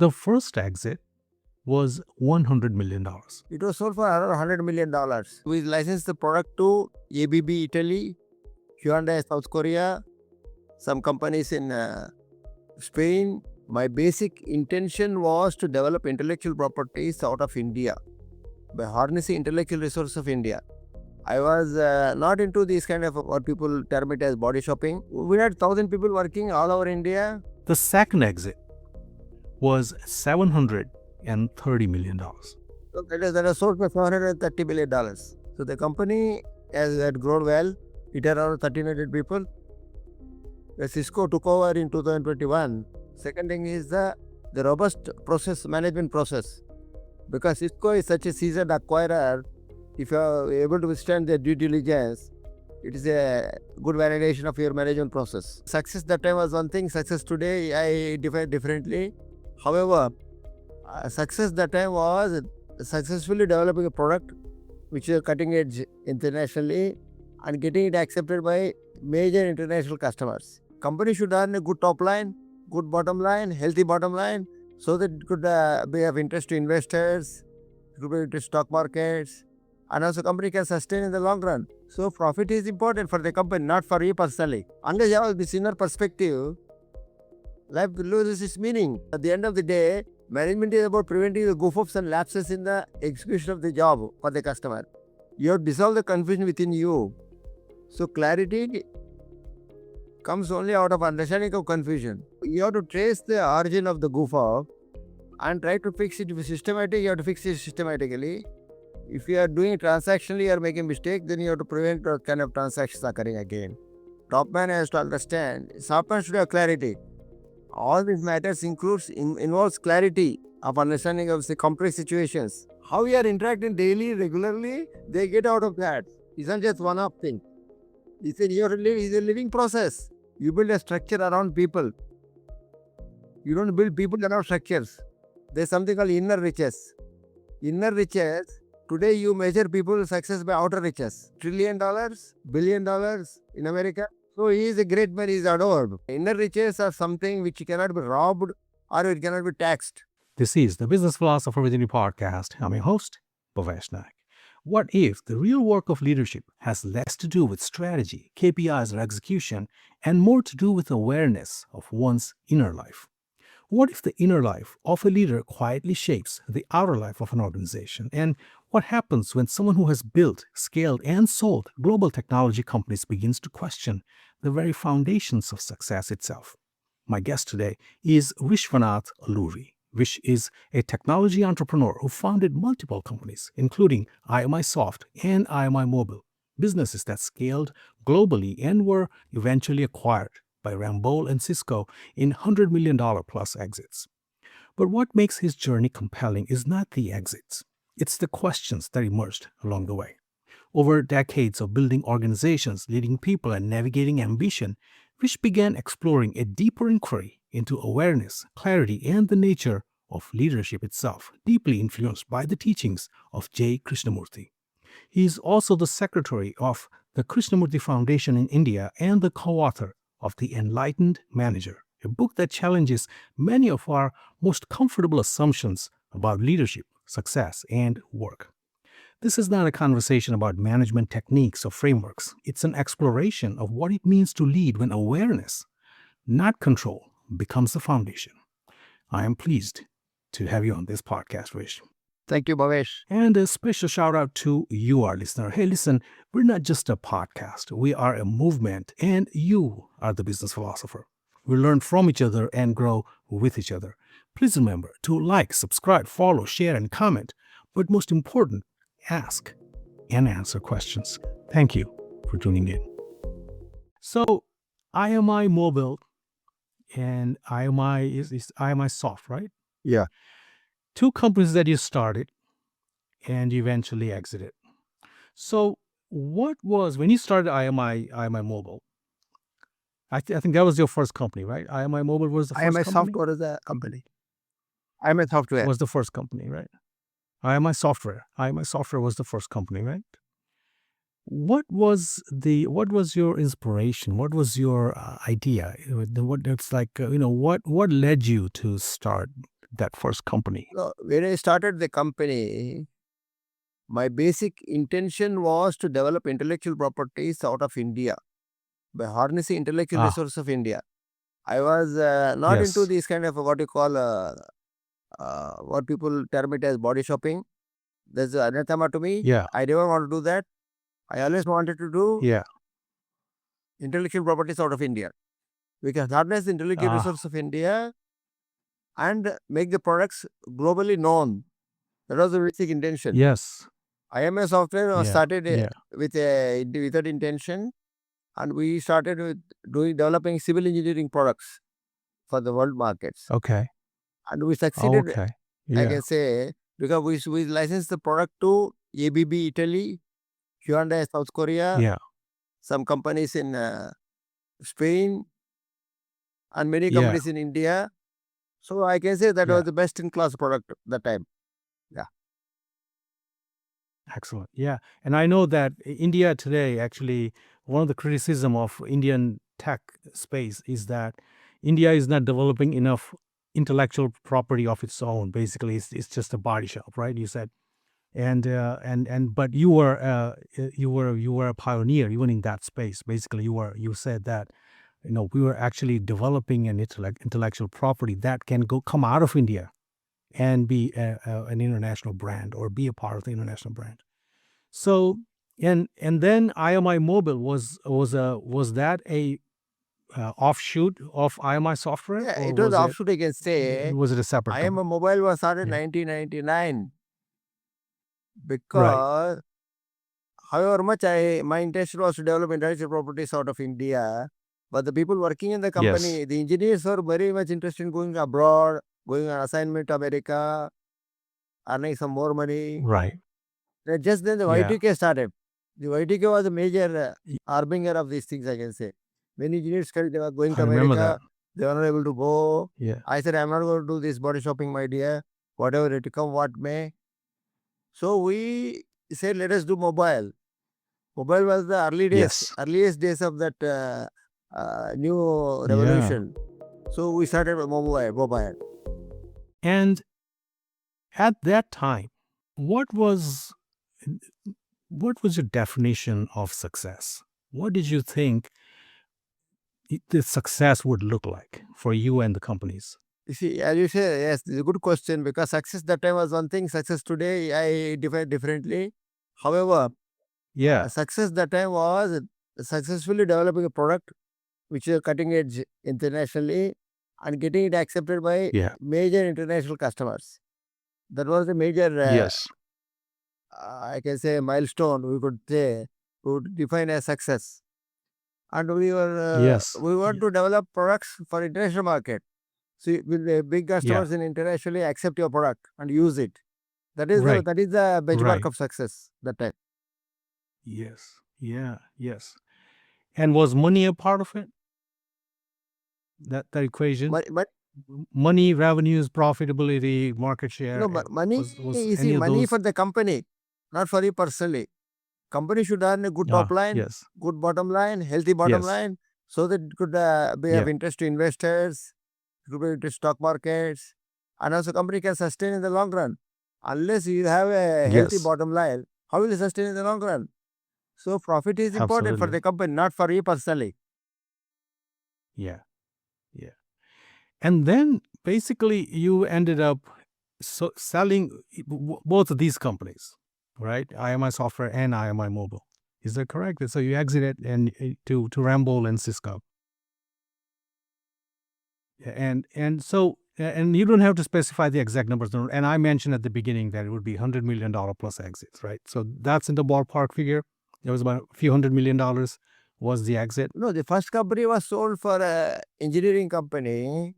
The first exit was $100 million. It was sold for around $100 million. We licensed the product to ABB Italy, Hyundai South Korea, some companies in Spain. My basic intention was to develop intellectual properties out of India by harnessing intellectual resources of India. I was not into this kind of what people term it as body shopping. We had 1,000 people working all over India. The second exit was $730 million. So that was sold for $730 million. So the company had grown well. It had around 1,300 people. Cisco took over in 2021. Second thing is the robust management process. Because Cisco is such a seasoned acquirer, if you are able to withstand their due diligence, it is a good validation of your management process. Success that time was one thing, success today I define differently. However, success that time was successfully developing a product which is cutting edge internationally and getting it accepted by major international customers. Company should earn a good top line, good bottom line, healthy bottom line, so that it could be of interest to investors, it could be of interest to stock markets, and also company can sustain in the long run. So profit is important for the company, not for you personally. Unless you have this inner perspective, life loses its meaning. At the end of the day, management is about preventing the goof-ups and lapses in the execution of the job for the customer. You have to dissolve the confusion within you. So clarity comes only out of understanding of confusion. You have to trace the origin of the goof-up and try to fix it. If it's systematic, you have to fix it systematically. If you are doing it transactionally, you are making mistake, then you have to prevent those kind of transactions occurring again. Top man has to understand, top man should have clarity. All these matters involves clarity of understanding of the complex situations. How you are interacting daily, regularly, they get out of that. It's not just one-off thing. It's a living process. You build a structure around people. You don't build people around structures. There's something called inner riches. Inner riches, today you measure people's success by outer riches. $1 trillion, $1 billion in America. So he is a great man, he is adored. Inner riches are something which cannot be robbed or it cannot be taxed. This is the Business Philosopher Within You podcast. I'm your host, Bhavesh Naik. What if the real work of leadership has less to do with strategy, KPIs, or execution, and more to do with awareness of one's inner life? What if the inner life of a leader quietly shapes the outer life of an organization? And what happens when someone who has built, scaled, and sold global technology companies begins to question the very foundations of success itself? My guest today is Vishwanath Alluri. Vish is a technology entrepreneur who founded multiple companies, including IMISoft and IMImobile, businesses that scaled globally and were eventually acquired by Ramboll and Cisco in $100 million plus exits. But what makes his journey compelling is not the exits. It's the questions that emerged along the way. Over decades of building organizations, leading people, and navigating ambition, Vish began exploring a deeper inquiry into awareness, clarity, and the nature of leadership itself, deeply influenced by the teachings of J. Krishnamurti. He is also the secretary of the Krishnamurti Foundation in India and the co-author of The Enlightened Manager, a book that challenges many of our most comfortable assumptions about leadership, success, and work. This is not a conversation about management techniques or frameworks. It's an exploration of what it means to lead when awareness, not control, becomes the foundation. I am pleased to have you on this podcast, Vish. Thank you, Bhavesh. And a special shout out to you, our listener. Hey, listen, we're not just a podcast. We are a movement, and you are the business philosopher. We learn from each other and grow with each other. Please remember to like, subscribe, follow, share, and comment. But most important, ask and answer questions. Thank you for tuning in. So, IMImobile and IMI is IMIsoft, right? Yeah. Two companies that you started and you eventually exited. So, what was when you started IMImobile? I think that was your first company, right? IMImobile was the first company. IMIsoft was the company. IMI Software was the first company, right? IMIsoftware was the first company, right? What was your inspiration? What was your idea? What led you to start that first company? So when I started the company, my basic intention was to develop intellectual properties out of India by harnessing intellectual Ah, resources of India. I was not into yes. these kind of what you call what people term it as body shopping. That's anathema to me. Yeah. I never want to do that. I always wanted to do Yeah. intellectual properties out of India. We can harness the intellectual Ah, resources of India and make the products globally known. That was the basic intention. yes. IMS software was Yeah. started Yeah. with that intention, and we started with developing civil engineering products for the world markets, Okay. and we succeeded. Okay. I Yeah. can say because we licensed the product to ABB Italy, Hyundai South Korea, Yeah. some companies in Spain, and many Yeah. companies in India. So I can say that Yeah. was the best in class product at that time. Yeah. Excellent. Yeah. And I know that India today, actually, one of the criticism of Indian tech space is that India is not developing enough intellectual property of its own. Basically, it's just a body shop, right? You said, and but you were a pioneer even in that space. Basically, you said that we were actually developing an intellectual property that can come out of India and be an international brand or be a part of the international brand. So and then IMImobile was that a offshoot of IMI software, Yeah, or it was was it offshoot, I can say. was it a separate I am company? a mobile was started Yeah. 1999 Right. because however much my intention was to develop intellectual properties out of India, but the people working in the Yes. company, the engineers were very much interested in going abroad, going on assignment to America, earning some more money. Right. Just then the Yeah. Y2K started. The Y2K was a major Y- harbinger of these things, I can say. Many engineers felt they were going I to remember that. America, they were not able to go. Yeah. I said, I'm not going to do this body shopping, my dear, whatever it come, what may. So we said, let us do mobile. Mobile was the Yes. earliest days of that new Yeah. revolution. So we started with mobile. And at that time, what was what was your definition of success? What did you think the success would look like for you and the companies? You see, as you say, yes, it's a good question because success that time was one thing. Success today, I define differently. However, Yeah. success that time was successfully developing a product which is cutting edge internationally and getting it accepted by Yeah. major international customers. That was a major, Yes. I can say, milestone. We could say, would define as success. And Yes. we want to develop products for international market. So will the big Yeah. customers in internationally accept your product and use it? That is Right. the benchmark Right. of success that time. Yes. Yeah. Yes. And was money a part of it? That equation? But Money, revenues, profitability, market no, share. money, Was you see, any of money for those? the company, not for you personally. Company should earn a good top Ah, line, yes. good bottom line, healthy bottom Yes. line, so that it could be of Yeah. interest to investors, it could be interest to stock markets, and also company can sustain in the long run. Unless you have a healthy Yes. bottom line, how will you sustain in the long run? So profit is important for Absolutely. the company, not for you personally. Yeah. Yeah. And then basically you ended up selling both of these companies, right? IMI Software and IMImobile. Is that correct? So you exited and to Ramboll and Cisco. And you don't have to specify the exact numbers. And I mentioned at the beginning that it would be $100 million plus exits, right? So that's in the ballpark figure. It was about a few $100 million was the exit. No, the first company was sold for a engineering company.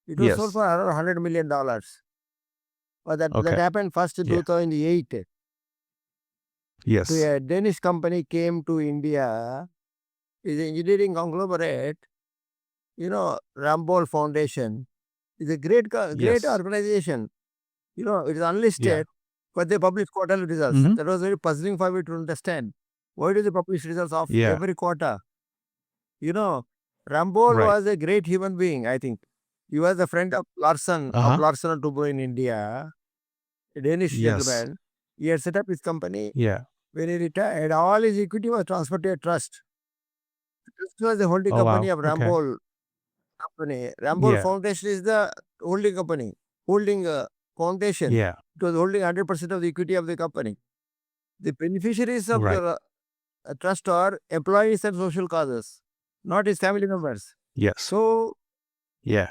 It was sold Yes. for around $100 million. But that Okay. happened first in Yeah. 2008. Yes. So a Danish company came to India. Is an engineering conglomerate. Ramboll Foundation is a great Yes. organization. It is Yeah. unlisted, but they publish quarterly results. Hmm. That was very puzzling for me to understand. Why do they publish results of Yeah. every quarter? Ramboll Right. was a great human being, I think. He was a friend of Larsen Uh-huh. and Toubro in India, a Danish Yes. gentleman. He had set up his company. Yeah. When he retired, all his equity was transferred to a trust. The trust was the holding Oh, company wow. of Okay. Ramboll company. Ramboll Yeah. Foundation is the holding company, holding foundation. Yeah. It was holding 100% of the equity of the company. The beneficiaries of Right. the trust are employees and social causes, not his family members. Yes. So Yeah.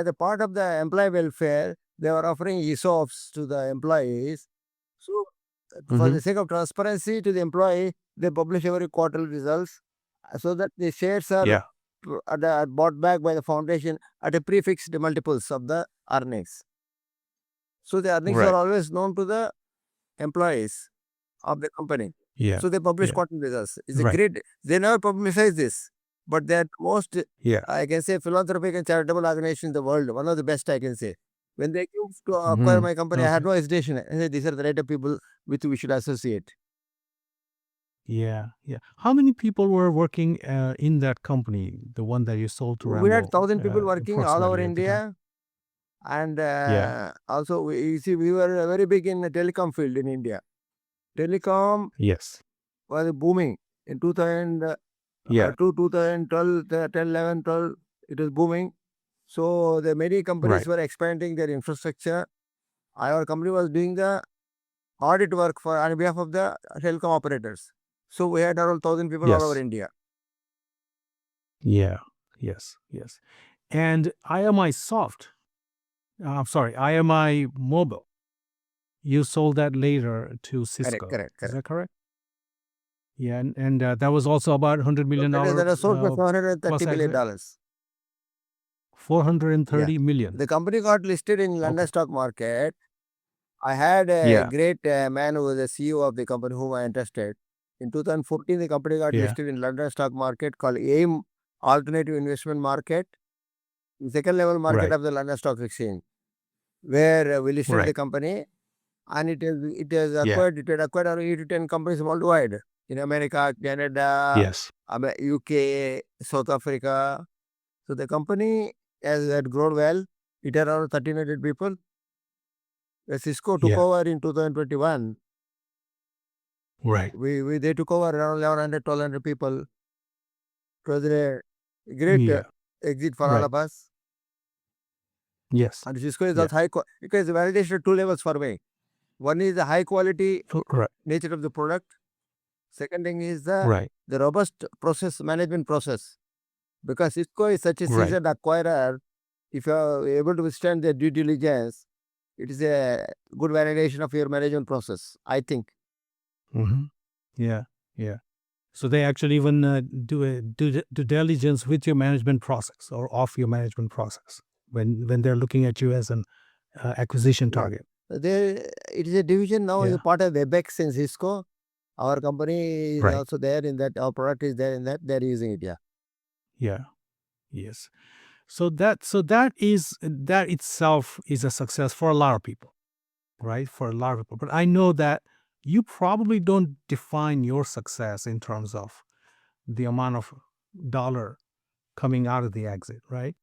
as a part of the employee welfare, they were offering ESOPs to the employees. So for Mm-hmm. the sake of transparency to the employee, they publish every quarterly results so that the shares are Yeah. bought back by the foundation at a prefixed multiples of the earnings. So the earnings are Right. always known to the employees of the company. Yeah. So they publish Yeah. quarterly results. It's a Right. great, they never publicize this, but they're most, Yeah. I can say, philanthropic and charitable organization in the world. One of the best, I can say. When they came to acquire Mm-hmm. my company, I had Okay. no hesitation. I said, these are the right of people with whom we should associate. Yeah. Yeah. How many people were working in that company, the one that you sold to We had Rambo, 1,000 people working all over approximately at the time? India. And Yeah. also, you see, we were very big in the telecom field in India. Telecom Yes. was booming in 2002, Yeah. 2012, 10, 11, 12. It was booming. So the many companies Right. were expanding their infrastructure. Our company was doing the audit work for on behalf of the telecom operators. So we had around 1,000 people all over Yes. India. Yeah. Yes. Yes. And IMISoft, I'm sorry, IMImobile, you sold that later to Correct, Cisco. correct, Is correct. that correct? Yeah. And that was also about $100 million That was sold for $430 plus million. exit. Yeah. 430 million. The company got listed in London Okay. stock market. I had a Yeah. great man who was the CEO of the company whom I entrusted. In 2014, the company got Yeah. listed in London stock market called AIM Alternative Investment Market, the second level market Right. of the London Stock Exchange, where we listed the Right. company, and it has Yeah. acquired, it had acquired around 8 to 10 companies worldwide in America, Canada, Yes. UK, South Africa. So the company had grown well. It had around 1,300 people. Cisco took Yeah. over in 2021. Right. They took over around 1,100, 1,200 people. It was a great Yeah. exit for all Right. of us. Yes. And Cisco is Yeah. also because validation at two levels for me. One is the high quality Right. nature of the product. Second thing is Right. the robust process management process. Because Cisco is such a Right. seasoned acquirer, if you are able to withstand their due diligence, it is a good validation of your management process, I think. Mm-hmm. Yeah. Yeah. So they actually even do due diligence with your management process or off your management process when they're looking at you as an acquisition Yeah. target. It is a division now, is Yeah. a part of Webex in Cisco. Our company is Right. also there in that, our product is there in that, they're using it, yeah. Yeah. Yes. So that itself is a success for a lot of people, right? For a lot of people. But I know that you probably don't define your success in terms of the amount of dollar coming out of the exit, right?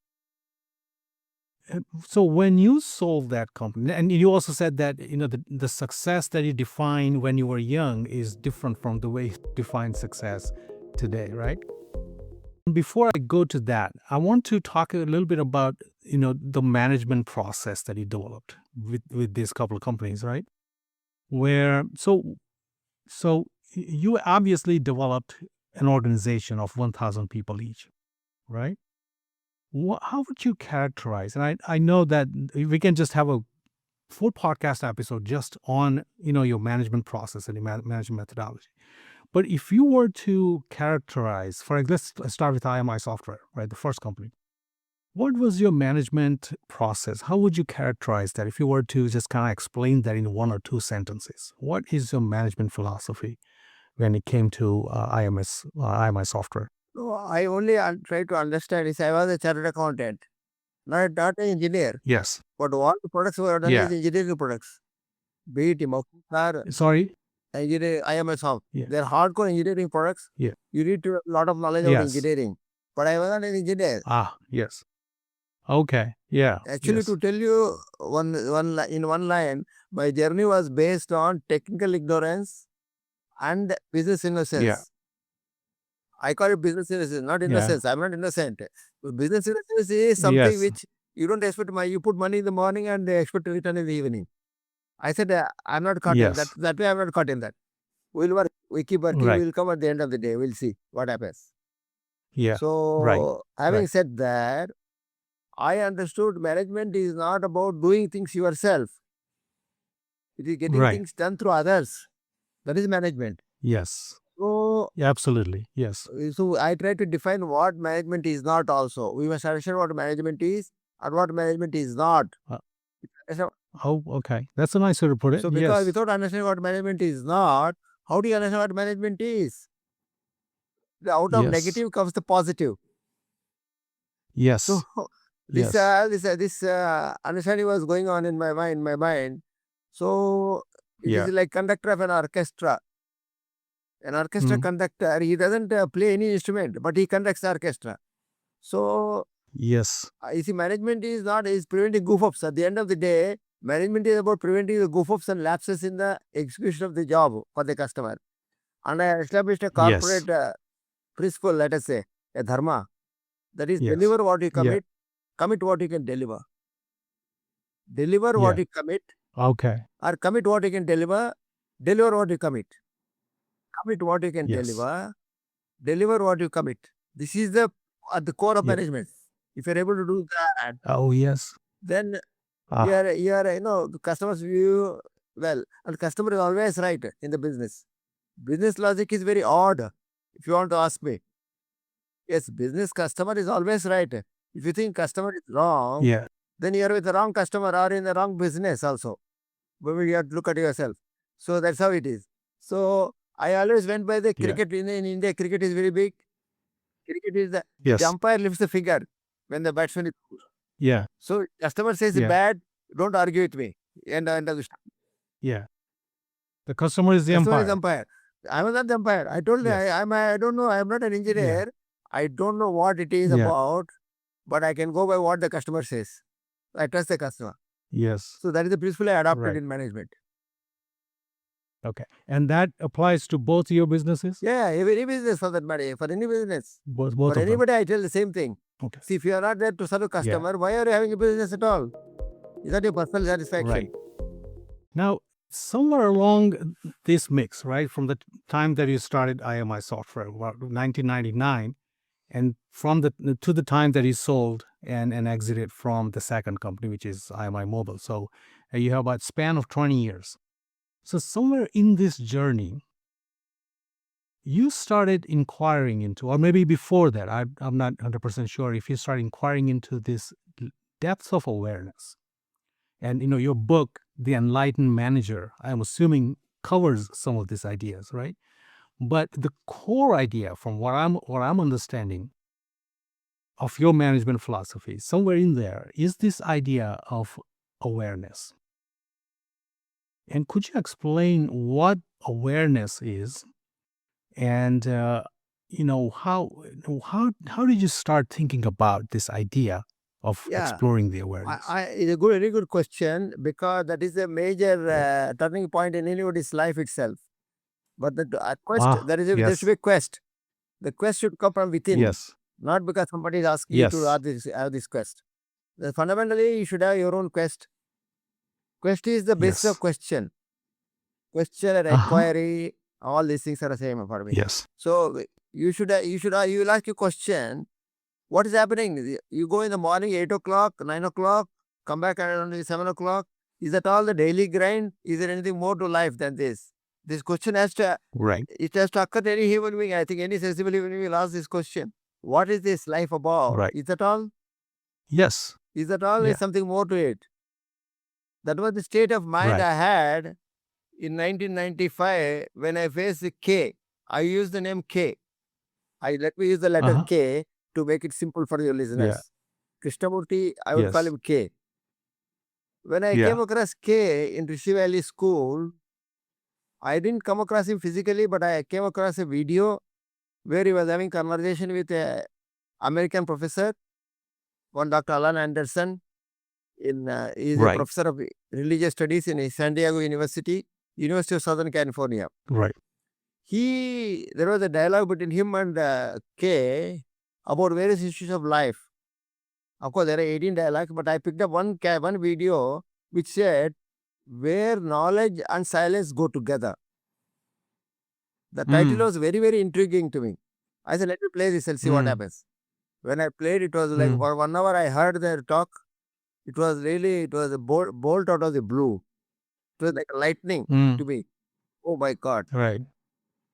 So when you sold that company, and you also said that the success that you defined when you were young is different from the way you define success today, right? Before I go to that, I want to talk a little bit about the management process that you developed with these couple of companies, right? Where you obviously developed an organization of 1,000 people each, right? How would you characterize? And I know that we can just have a full podcast episode just on your management process and your management methodology. But if you were to characterize, let's start with IMI Software, right, the first company. What was your management process? How would you characterize that if you were to just kind of explain that in one or two sentences? What is your management philosophy when it came to IMI Software? No, I only try to understand is I was a chartered accountant, not an engineer. Yes. But all the products were done Yeah. is engineering products. Be it Mokar, Sorry? engineering, IMISoft. Yeah. They're hardcore engineering products. Yeah. You need to have a lot of knowledge about Yes. engineering. But I was not an engineer. Yes. Okay. Yeah. Actually, Yes. to tell you in one line, my journey was based on technical ignorance and business Yeah. innocence. I call it business innocence, not Yeah. innocence. I'm not innocent. Business innocence is something Yes. which you don't expect you put money in the morning and they expect to return in the evening. I said, I'm not caught in that. Yes. That way, I'm not caught in that. We'll work, we keep working, Right. we'll come at the end of the day. We'll see what happens. Yeah. Right. So, having Right. said that, I understood management is not about doing things yourself. It is getting Right. things done through others. That is management. Yes. So, Yeah, absolutely. Yes. so I try to define what management is not also. We must understand what management is and what management is not. Uh, So, oh, okay. That's a nice way to put it. because Yes. without understanding what management is not, how do you understand what management is? Out of Yes. negative comes the positive. So Yes. this Yes. understanding was going on in my mind. So it is Yeah. like conductor of an orchestra. An orchestra Mm. conductor, he doesn't play any instrument, but he conducts the orchestra. So Yes. you see, management is not is preventing goof-ups. At the end of the day, management is about preventing the goof-ups and lapses in the execution of the job for the customer. And I established a Yes. corporate principle, let us say, a dharma. That is, Yes. deliver what you Yeah. commit what you can deliver. Deliver what Yeah. you commit, Okay. or commit what you can deliver what you commit what you can Yes. deliver what you commit. This is the at the core of Yeah. management. If you're able to do that, Oh, yes. then Ah, the customers view well, and customer is always right in the business. Business logic is very odd, if you want to ask me. Yes, business customer is always right. If you think customer is wrong, yeah. then you are with the wrong customer or in the wrong business also. But you have to look at yourself. So that's how it is. So I always went by the Yeah. cricket. In India, cricket is very big. Cricket is the Yes. umpire lifts the finger when the batsman is. Yeah. So customer says Yeah. bad, don't argue with me. End of the Yeah. The customer is the customer is umpire. umpire. I was not the umpire. I told you, Yes. I don't know. I'm not an Yeah. engineer. I don't know what it is Yeah. about, but I can go by what the customer says. I trust the customer. Yes. So that is the principle I adopted Right. in management. Okay. And that applies to both your businesses? Yeah, every business for that matter, for any business. Both For of them. anybody, I tell the same thing. Okay. See, if you are not there to serve a Yeah. customer, why are you having a business at all? Is that your personal satisfaction? Right. Now, somewhere along this mix, right, from the time that you started IMI Software, about 1999, and from the to the time that you sold and exited from the second company, which is IMImobile. So you have about span of 20 years. So somewhere in this journey, you started inquiring into, or maybe before that, I'm not 100% sure if you started inquiring into this depths of awareness. And your book, The Enlightened Manager, I'm assuming covers some of these ideas, right? But the core idea, from what I'm understanding of your management philosophy, somewhere in there is this idea of awareness. And could you explain what awareness is, and how did you start thinking about this idea of Yeah, exploring the awareness? it's a very good question, because that is a major Yeah. turning point in anybody's life itself. But the quest, Ah, there should yes, be a quest. The quest should come from within, yes, not because somebody is asking you to yes. have this quest. Fundamentally, you should have your own quest. Quest is the basis of Yes. question. Question and Uh-huh. inquiry, all these things are the same for me. Yes. So you will ask a question. What is happening? You go in the morning, 8 o'clock, 9 o'clock, come back around 7 o'clock. Is that all the daily grind? Is there anything more to life than this? This question has to Right. occur to any human being. I think any sensible human being will ask this question. What is this life about? Right. Is that all? Yes. Is that all? Is Yeah. something more to it? That was the state of mind Right. I had in 1995 when I faced the K. I used the name K. Let me use the letter Uh-huh. K to make it simple for your listeners. Yeah. Krishnamurti, I would call Yes. him K. When I Yeah. came across K in Rishi Valley School, I didn't come across him physically, but I came across a video where he was having conversation with a American professor. one Dr. Alan Anderson. He is a Right. professor of religious studies in San Diego University, University of Southern California. Right. There was a dialogue between him and K about various issues of life. Of course, there are 18 dialogues, but I picked up one video which said, where knowledge and silence go together. The title was very, very intriguing to me. I said, let me play this and see what happens. When I played, it was like for 1 hour I heard their talk. It was a bolt out of the blue. It was like lightning to me. Oh my God. Right.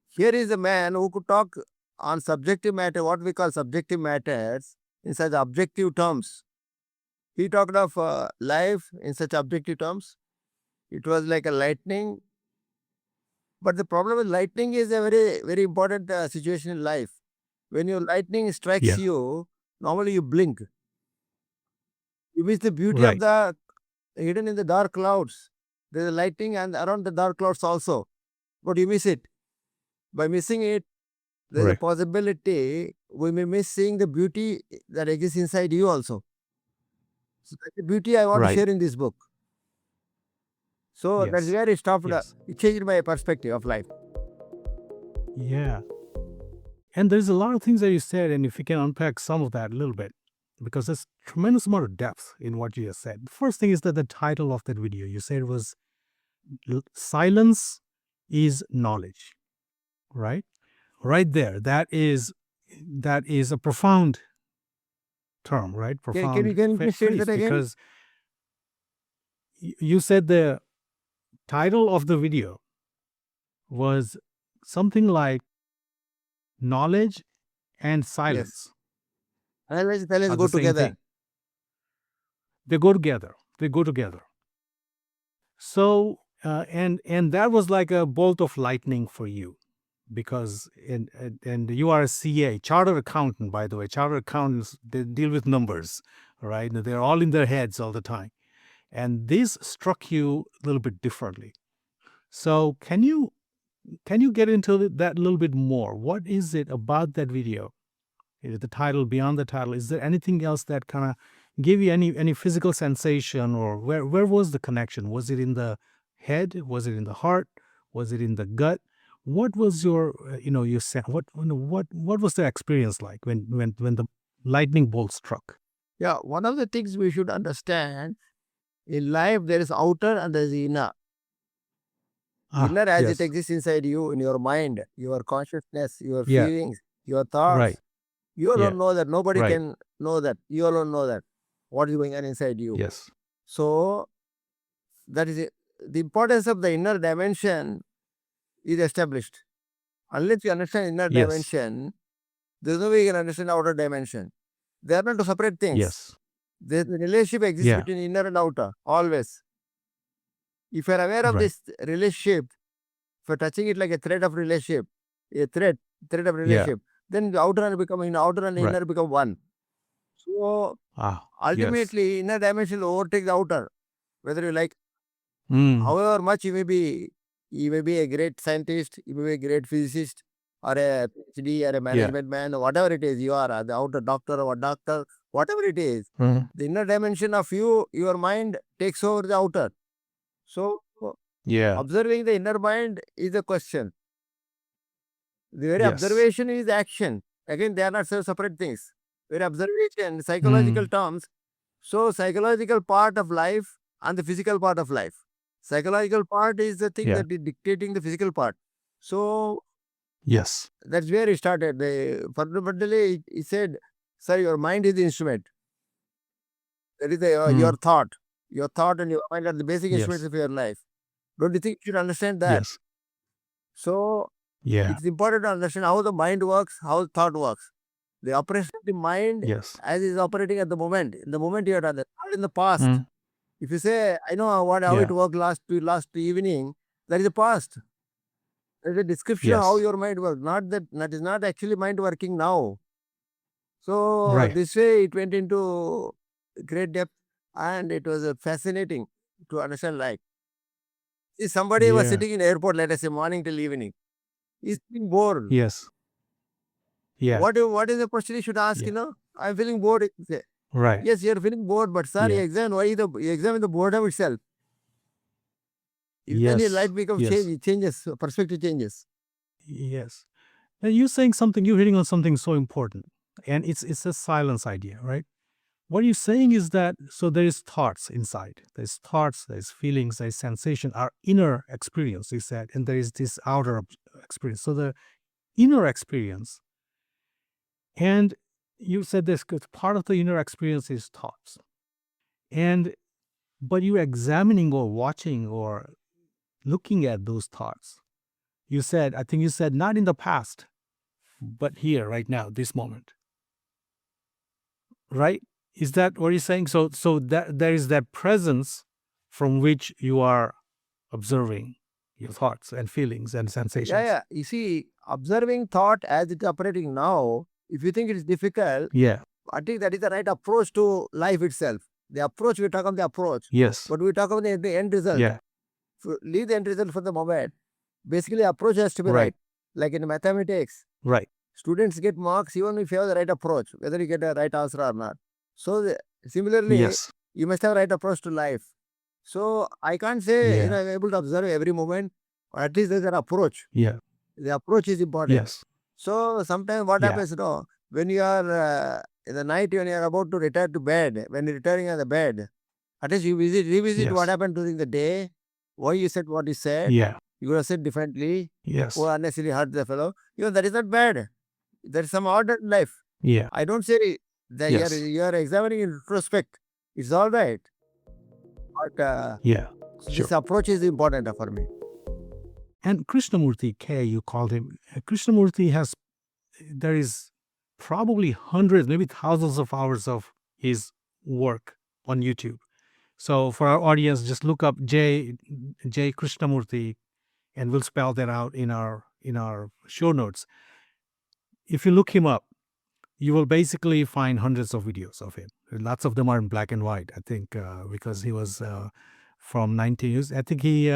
Here is a man who could talk on subjective matter, what we call subjective matters, in such objective terms. He talked of life in such objective terms. It was like a lightning. But the problem with lightning is a very, very important situation in life. When your lightning strikes you, normally you blink. You miss the beauty of the hidden in the dark clouds. There is lightning and around the dark clouds also. But you miss it. By missing it, there is a possibility we may miss seeing the beauty that exists inside you also. So that's the beauty I want to share in this book. So that's where it stopped. It changed my perspective of life. Yeah. And there's a lot of things that you said, and if you can unpack some of that a little bit, because there's tremendous amount of depth in what you just said. The first thing is that the title of that video, you said was Silence is Knowledge, right? Right there. That is a profound term, right? Profound Can you please say that again? Because you said the title of the video was something like Knowledge and Silence. Silence go together. They go together. They go together. So, and that was like a bolt of lightning for you, because and you are a CA, chartered accountant, by the way. Chartered accountants, they deal with numbers, right? They're all in their heads all the time. And this struck you a little bit differently. So can you get into that a little bit more? What is it about that video? The title, beyond the title, is there anything else that kind of gave you any physical sensation, or where was the connection? Was it in the head? Was it in the heart? Was it in the gut? What was your you said what was the experience like when the lightning bolt struck? Yeah, one of the things we should understand in life, there is outer and there is inner. Inner as it exists inside you, in your mind, your consciousness, your feelings, your thoughts. Right. You alone know that. Nobody can know that. You alone know that. What is going on inside you. Yes. So, that is it. The importance of the inner dimension is established. Unless you understand inner dimension, there is no way you can understand outer dimension. They are not two separate things. Yes. The relationship exists between inner and outer, always. If you are aware of this relationship, if you are touching it like a thread of relationship, then the outer and inner become one. So, ultimately, inner dimension will overtake the outer, whether you like. However much you may be a great scientist, you may be a great physicist, or a PhD, or a management man, or whatever it is you are, the outer doctor or doctor, whatever it is, the inner dimension of you, your mind takes over the outer. So, observing the inner mind is the question. The very observation is action. Again, they are not separate things. Very observation, psychological terms. So, psychological part of life and the physical part of life. Psychological part is the thing that is dictating the physical part. So, that's where it started. Fundamentally, he said, sir, your mind is the instrument. That is your thought. Your thought and your mind are the basic instruments of your life. Don't you think you should understand that? Yes. So, it's important to understand how the mind works, how thought works. The operation of the mind as is operating at the moment. In the moment you are done that. Not in the past. If you say, I know how it worked last evening, that is the past. That is a description of how your mind works. That is not actually mind working now. So, this way it went into great depth, and it was fascinating to understand life. See, somebody was sitting in airport, let us say, morning till evening. He's feeling bored. Yes. Yeah. What is the question he should ask, I'm feeling bored, he say. Right. Yes, you're feeling bored, but sir, Yeah. you examine the boredom itself. Then your life becomes changes, perspective changes. Yes. And you're saying something, you're hitting on something so important. And it's a silence idea, right? What you're saying is that, so there is thoughts inside. There's thoughts, there's feelings, there's sensation, our inner experience, you said, and there is this outer experience. So the inner experience, and you said this, 'cause part of the inner experience is thoughts. And, but you're examining or watching or looking at those thoughts. You said, I think you said, not in the past, but here, right now, this moment. Right? Is that what you're saying? So that there is that presence from which you are observing your thoughts and feelings and sensations. Yeah. You see, observing thought as it's operating now, if you think it is difficult, Yeah. I think that is the right approach to life itself. The approach, we talk about the approach, Yes. but we talk about the end result. Yeah. Leave the end result for the moment. Basically, approach has to be right. Like in mathematics, Right. students get marks even if you have the right approach, whether you get a right answer or not. So similarly, Yes. you must have right approach to life. So I can't say Yeah. I'm able to observe every moment, or at least there's an approach. Yeah. The approach is important. Yes. So sometimes what Yeah. happens, when you are in the night, when you are about to retire to bed, when you're retiring on the bed, at least you revisit what Yes. happened during the day, why you said what you said, Yeah. you would have said differently, Yes. or unnecessarily hurt the fellow. That is not bad. There is some order in life. Yeah. I don't say that Yes. you are examining in retrospect. It's all right. But Yeah. Sure. this approach is important for me. And Krishnamurti, K, you called him. Krishnamurti has, there is probably hundreds, maybe thousands of hours of his work on YouTube. So for our audience, just look up J Krishnamurti, and we'll spell that out in our show notes. If you look him up, you will basically find hundreds of videos of him. Lots of them are in black and white, I think, because he was from 19 years. I think he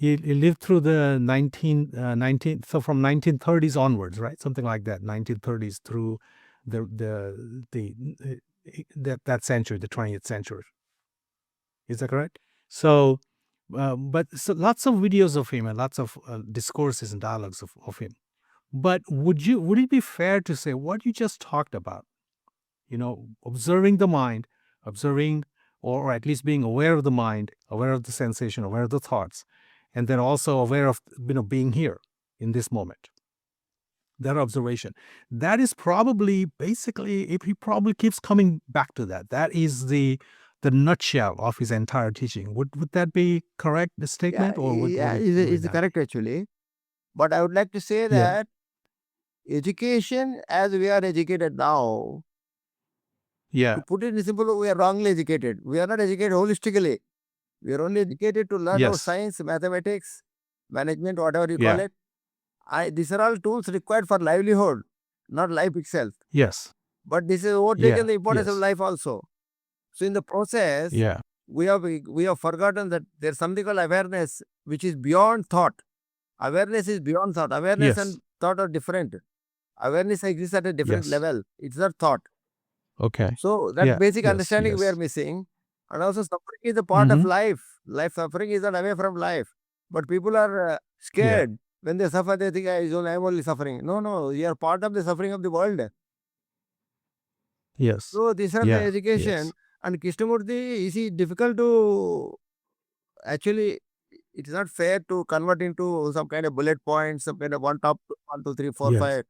lived through the 19, so from 1930s onwards, right? Something like that, 1930s through that century, the 20th century. Is that correct? So, but so lots of videos of him and lots of discourses and dialogues of him. But would it be fair to say what you just talked about, observing the mind, observing, or at least being aware of the mind, aware of the sensation, aware of the thoughts, and then also aware of, being here in this moment. That observation, that is probably basically, if he probably keeps coming back to that, that is the nutshell of his entire teaching. Would that be correct, the statement? Yeah, or would it's correct actually. But I would like to say that education, as we are educated now, Yeah. to put it in simple, we are wrongly educated. We are not educated holistically. We are only educated to learn about science, mathematics, management, whatever you call it. These are all tools required for livelihood, not life itself. Yes. But this is overtaken the importance of life also. So in the process, we have forgotten that there's something called awareness, which is beyond thought. Awareness is beyond thought. Awareness and thought are different. Awareness exists at a different level. It's not thought. Okay. So that basic understanding we are missing. And also suffering is a part of life. Life suffering is not away from life. But people are scared. When they suffer, they think, I'm only suffering. No, you are part of the suffering of the world. Yes. So these are the education. And Krishnamurti, is difficult to, actually, it is not fair to convert into some kind of bullet points, some kind of 1, 2, 3, 4, 5.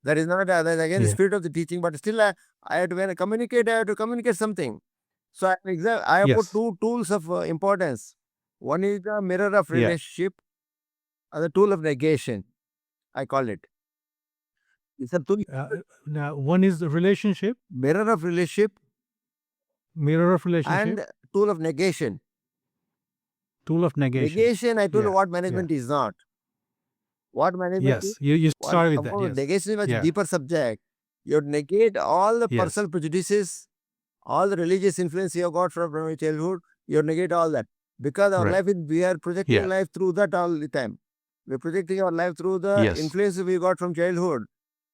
That is not, again, the spirit of the teaching. But still, when I communicate, I have to communicate something. So I have put 2 tools of importance. One is the mirror of relationship, and the tool of negation, I call it. These are 2. Now, one is the relationship. Mirror of relationship. And tool of negation. Tool of negation. Negation, I told you what management is not. What management is? You started with that. Yes. Negation is a much deeper subject. You negate all the personal prejudices, all the religious influence you have got from your childhood. You negate all that. Because our life, we are projecting life through that all the time. We're projecting our life through the influence we got from childhood.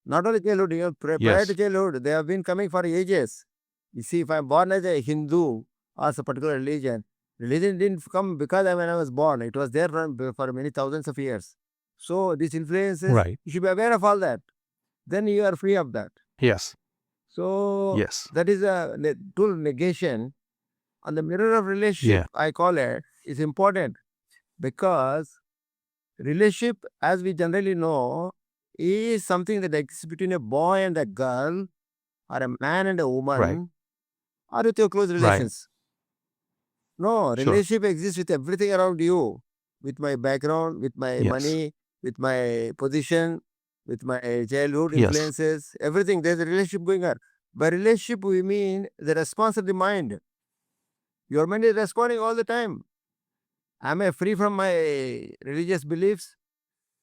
Not only childhood, prior to childhood, they have been coming for ages. You see, if I'm born as a Hindu or a particular religion, religion didn't come because when I was born. It was there for many thousands of years. So these influences, Right. you should be aware of all that. Then you are free of that. Yes. So Yes. that is a tool negation. On the mirror of relationship, Yeah. I call it, is important because relationship, as we generally know, is something that exists between a boy and a girl, or a man and a Right. woman, or with your close Right. relations. No, Sure. relationship exists with everything around you, with my background, with my Yes. money, with my position, with my childhood Yes. influences, everything. There's a relationship going on. By relationship, we mean the response of the mind. Your mind is responding all the time. Am I free from my religious beliefs?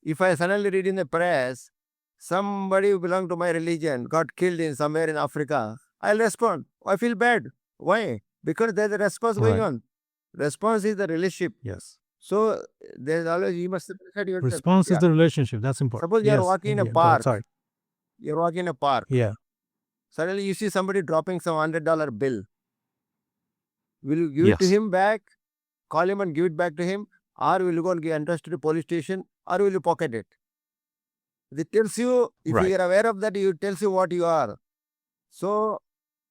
If I suddenly read in the press, somebody who belonged to my religion got killed in somewhere in Africa, I'll respond. I feel bad. Why? Because there's a response going Right. on. Response is the relationship. Yes. So there's always, you must decide yourself. Response is Yeah. the relationship. That's important. Suppose you're Yes. walking in a Yeah. Go ahead. park. Sorry. You're walking in a park. Yeah. Suddenly you see somebody dropping some $100 bill. Will you give it to Yes. him back? Call him and give it back to him? Or will you go and get entrust to the police station? Or will you pocket it? It tells you, if Right. you are aware of that, it tells you what you are. So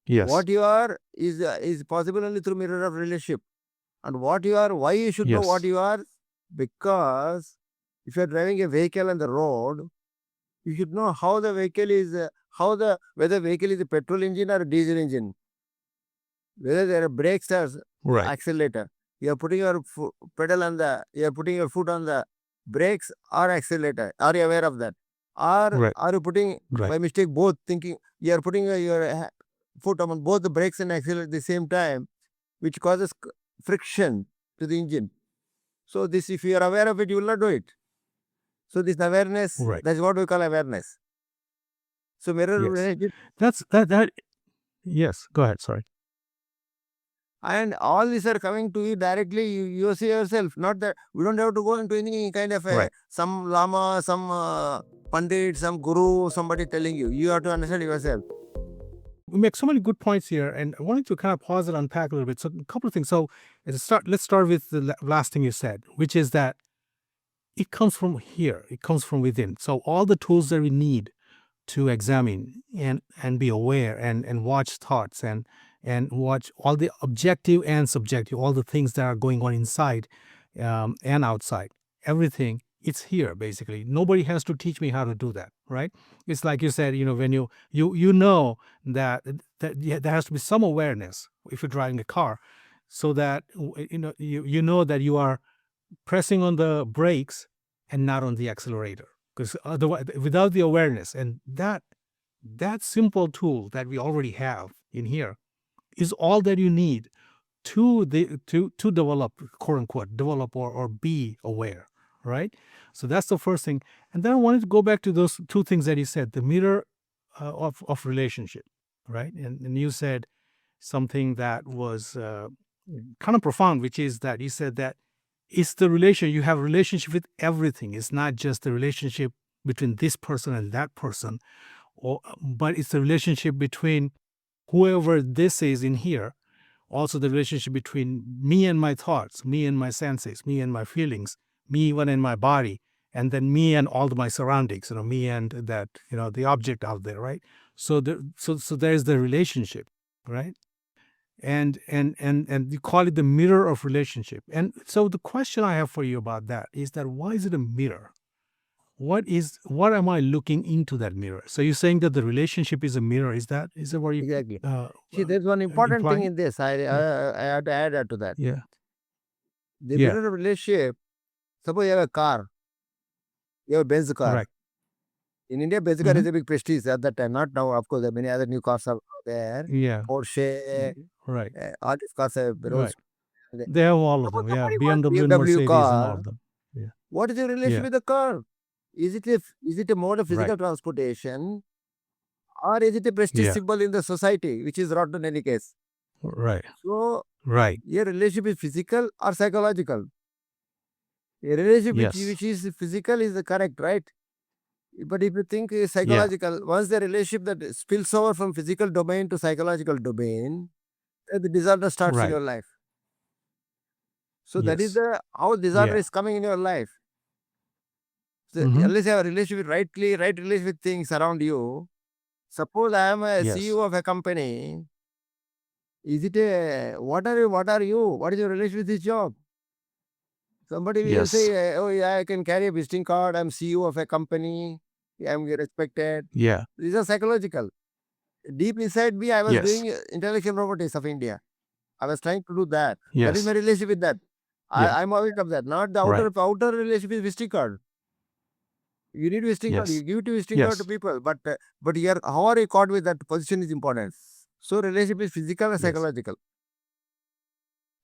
Yes. what you are is possible only through mirror of relationship. And what you are, why you should know what Yes. you are? Because if you are driving a vehicle on the road, you should know how the vehicle is, whether vehicle is a petrol engine or a diesel engine, whether there are brakes or Right. accelerator. You are putting your pedal on the, you are putting your foot on the brakes or accelerator. Are you aware of that? Or Right. are you putting Right. by mistake both, thinking you are putting your foot on both the brakes and accelerator at the same time, which causes friction to the engine. So this, if you are aware of it, you will not do it. So this awareness, Right. that's what we call awareness. So mirror Yes. relationship, That's that. Yes. Go ahead. Sorry. and all these are coming to you directly. You see yourself. Not that we don't have to go into any kind of Right. some lama, some pandit, some guru, somebody telling you. You have to understand yourself. We make so many good points here, and I wanted to kind of pause and unpack a little bit. So a couple of things. So let's start with the last thing you said, which is that it comes from here. It comes from within. So all the tools that we need to examine and be aware and watch thoughts and watch all the objective and subjective, all the things that are going on inside and outside, everything, it's here basically. Nobody has to teach me how to do that, right? It's like you said, when you know that there has to be some awareness if you're driving a car, so that you know that you are pressing on the brakes and not on the accelerator, because otherwise, without the awareness, and that simple tool that we already have in here is all that you need to develop, quote unquote, develop or be aware, right? So that's the first thing. And then I wanted to go back to those two things that you said, the mirror of relationship, right? And you said something that was kind of profound, which is that you said that it's the relation, you have a relationship with everything. It's not just the relationship between this person and that person, but it's the relationship between whoever this is in here, also the relationship between me and my thoughts, me and my senses, me and my feelings, me even in my body, and then me and all my surroundings, me and that, the object out there, right? So there's the relationship, right? And you call it the mirror of relationship. And so the question I have for you about that is that why is it a mirror? What am I looking into that mirror? So you're saying that the relationship is a mirror. Is that what you Exactly. See, there's one important thing implying? in this. I have to add to that. Yeah. The Yeah. mirror of relationship. Suppose you have a car. You have a Benz car. Right. In India, Benz car is a big prestige at that time. Not now, of course. There are many other new cars are there. Yeah. Porsche, Right. all these cars have Right. They have all of them. Yeah. BMW and Mercedes and all of them. Yeah. What is your relation Yeah. with the car? Is it a mode of physical Right. transportation, or is it a prestige Yeah. symbol in the society, which is rotten in any case? Right. So Right. your relationship is physical or psychological? A relationship Yes. which is physical is correct, right? But if you think it's psychological, once the relationship that spills over from physical domain to psychological domain, then the disorder starts in your life. So that is Yes. how disorder is coming in your life. So unless you have a relationship with right relationship with things around you. Suppose I am a CEO of a company. Is it what are you? What is your relationship with this job? Somebody will say, oh yeah, I can carry a visiting card. I'm CEO of a company. I'm respected. Yeah. These are psychological. Deep inside me, I was Yes. doing intellectual properties of India. I was trying to do that. That is Yes. my relationship with that. I'm aware of that. Not the outer relationship with visiting card. You need visiting card. You give it to visiting card to people. But here, how are you caught with that position is important. So relationship is physical and psychological.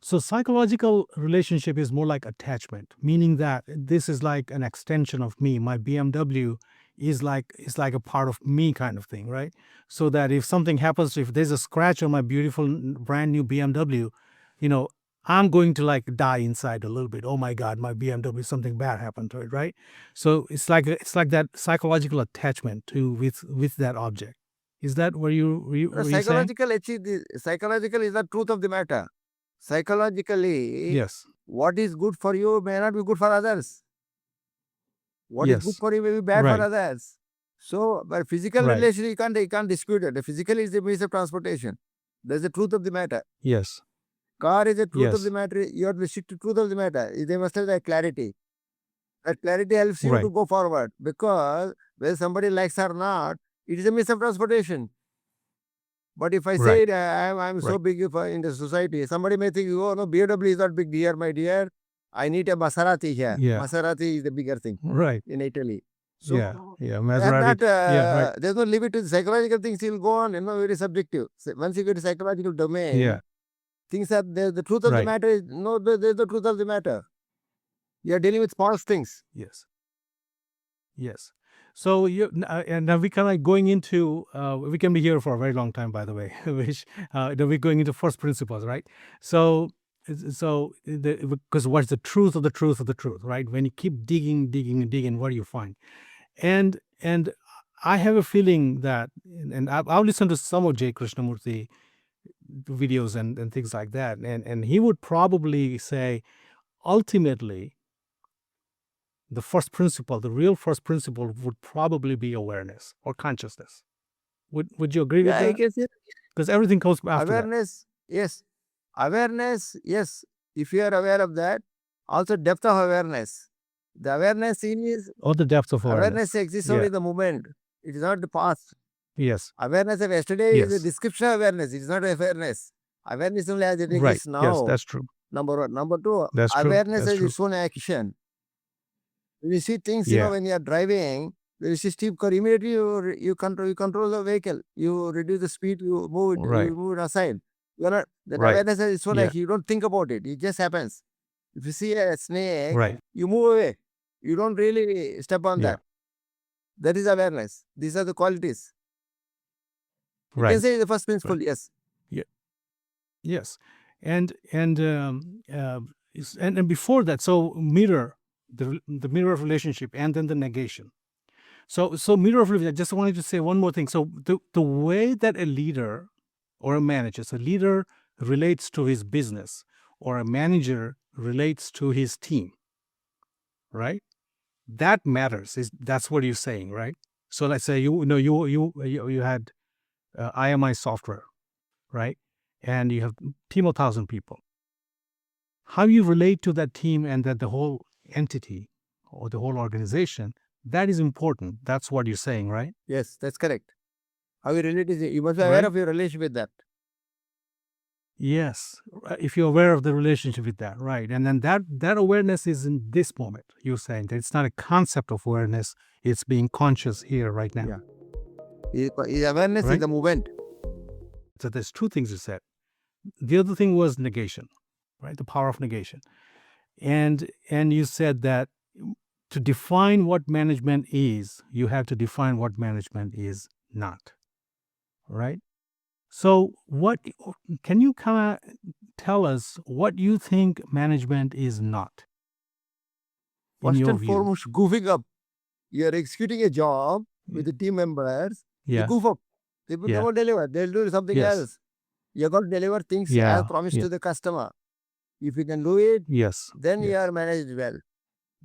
So psychological relationship is more like attachment, meaning that this is like an extension of me. My BMW is like a part of me kind of thing, right? So that if something happens, if there's a scratch on my beautiful brand new BMW, you know, I'm going to like die inside a little bit. Oh my God, my BMW, something bad happened to it, right? So it's like that psychological attachment to with that object. Is that where you were you saying? Psychological is the truth of the matter. Psychologically, Yes. what is good for you may not be good for others. What is good for you may be bad for others. So, but physical relation, you can't dispute it. The physical is the means of transportation. That's the truth of the matter. Yes. Car is the truth of the matter. You have to stick to truth of the matter. They must have that clarity. That clarity helps you to go forward, because whether somebody likes or not, it is a means of transportation. But if I say I'm so big in the society, somebody may think, oh no, BMW is not big here, my dear. I need a Maserati here. Yeah. Maserati is the bigger thing in Italy. So Maserati. There's no limit to the psychological things. Will go on, very subjective. So once you get to psychological domain, things are the truth of the matter is there's the truth of the matter. You are dealing with false things. Yes. So and now we kind of like going into we can be here for a very long time, by the way. Which we're going into first principles, right? So because what's the truth of the truth of the truth, right? When you keep digging, what do you find? And I have a feeling that, and I'll listen to some of J. Krishnamurti videos and things like that, and he would probably say, ultimately, the real first principle would probably be awareness or consciousness. Would you agree with that? I guess it. Because everything comes after awareness, yes. Awareness, yes. If you are aware of that, also depth of awareness. The awareness is... Or the depth of awareness. Awareness exists only in the moment. It is not the past. Yes. Awareness of yesterday is a description of awareness. It is not awareness. Awareness only as it exists now. Yes, that's true. Number one. Number two, that's awareness true. is its own action. When you see things, when you are driving, when you see steep curve, immediately you control the vehicle. You reduce the speed, you move it, you move it aside. You are not, that awareness is its own action. You don't think about it. It just happens. If you see a snake, you move away. You don't really step on that. That is awareness. These are the qualities. You can say the first principle, yes. Yes. And before that, so mirror, the mirror of relationship, and then the negation. So mirror of relationship, I just wanted to say one more thing. So the way that a leader or a manager, so a leader relates to his business, or a manager relates to his team, right? That matters. That's what you're saying, right? So let's say you had IMI software, right? And you have a team of 1,000 people. How you relate to that team and that the whole entity or the whole organization, that is important. That's what you're saying, right? Yes, that's correct. How you relate is, you must be aware of your relationship with that. Yes, if you're aware of the relationship with that, right? And then that awareness is in this moment. You're saying that it's not a concept of awareness, it's being conscious here right now. Yeah. Awareness is the movement. So there's two things you said. The other thing was negation, right? The power of negation. And you said that to define what management is, you have to define what management is not, right? So what can you kind of tell us what you think management is not? First and foremost, goofing up. You are executing a job with the team members. You Yeah. goof up. People Yeah. won't deliver. They'll do something Yes. else. You're going to deliver things as Yeah. promised Yeah. to the customer. If you can do it, Yes. then you Yes. are managed well.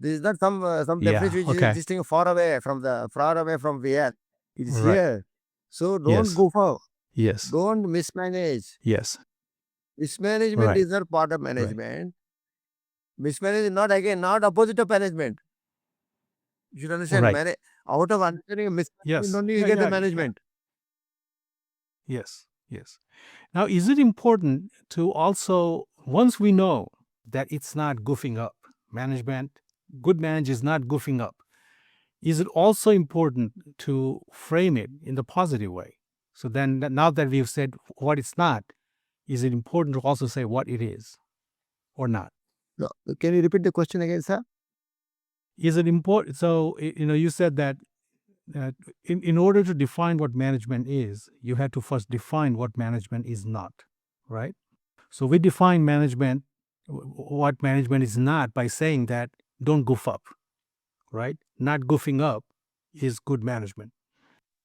This is not some Yeah. definition which is Okay. existing far away from where it is Right. here. So don't Yes. goof up. Yes. Don't mismanage. Yes. Mismanagement Right. is not part of management. Mismanagement is not opposite of management. You should understand. Right. Out of understanding mismanagement, Yes. only you Yeah. get the Yeah. management. Yes. Yes. Now, is it important to also, once we know that it's not goofing up, management, good management is not goofing up, is it also important to frame it in the positive way? So then, now that we've said what it's not, is it important to also say what it is or not? No. Can you repeat the question again, sir? Is it important? So, you said that in order to define what management is, you have to first define what management is not, right? So we define management, what management is not, by saying that don't goof up, right? Not goofing up is good management.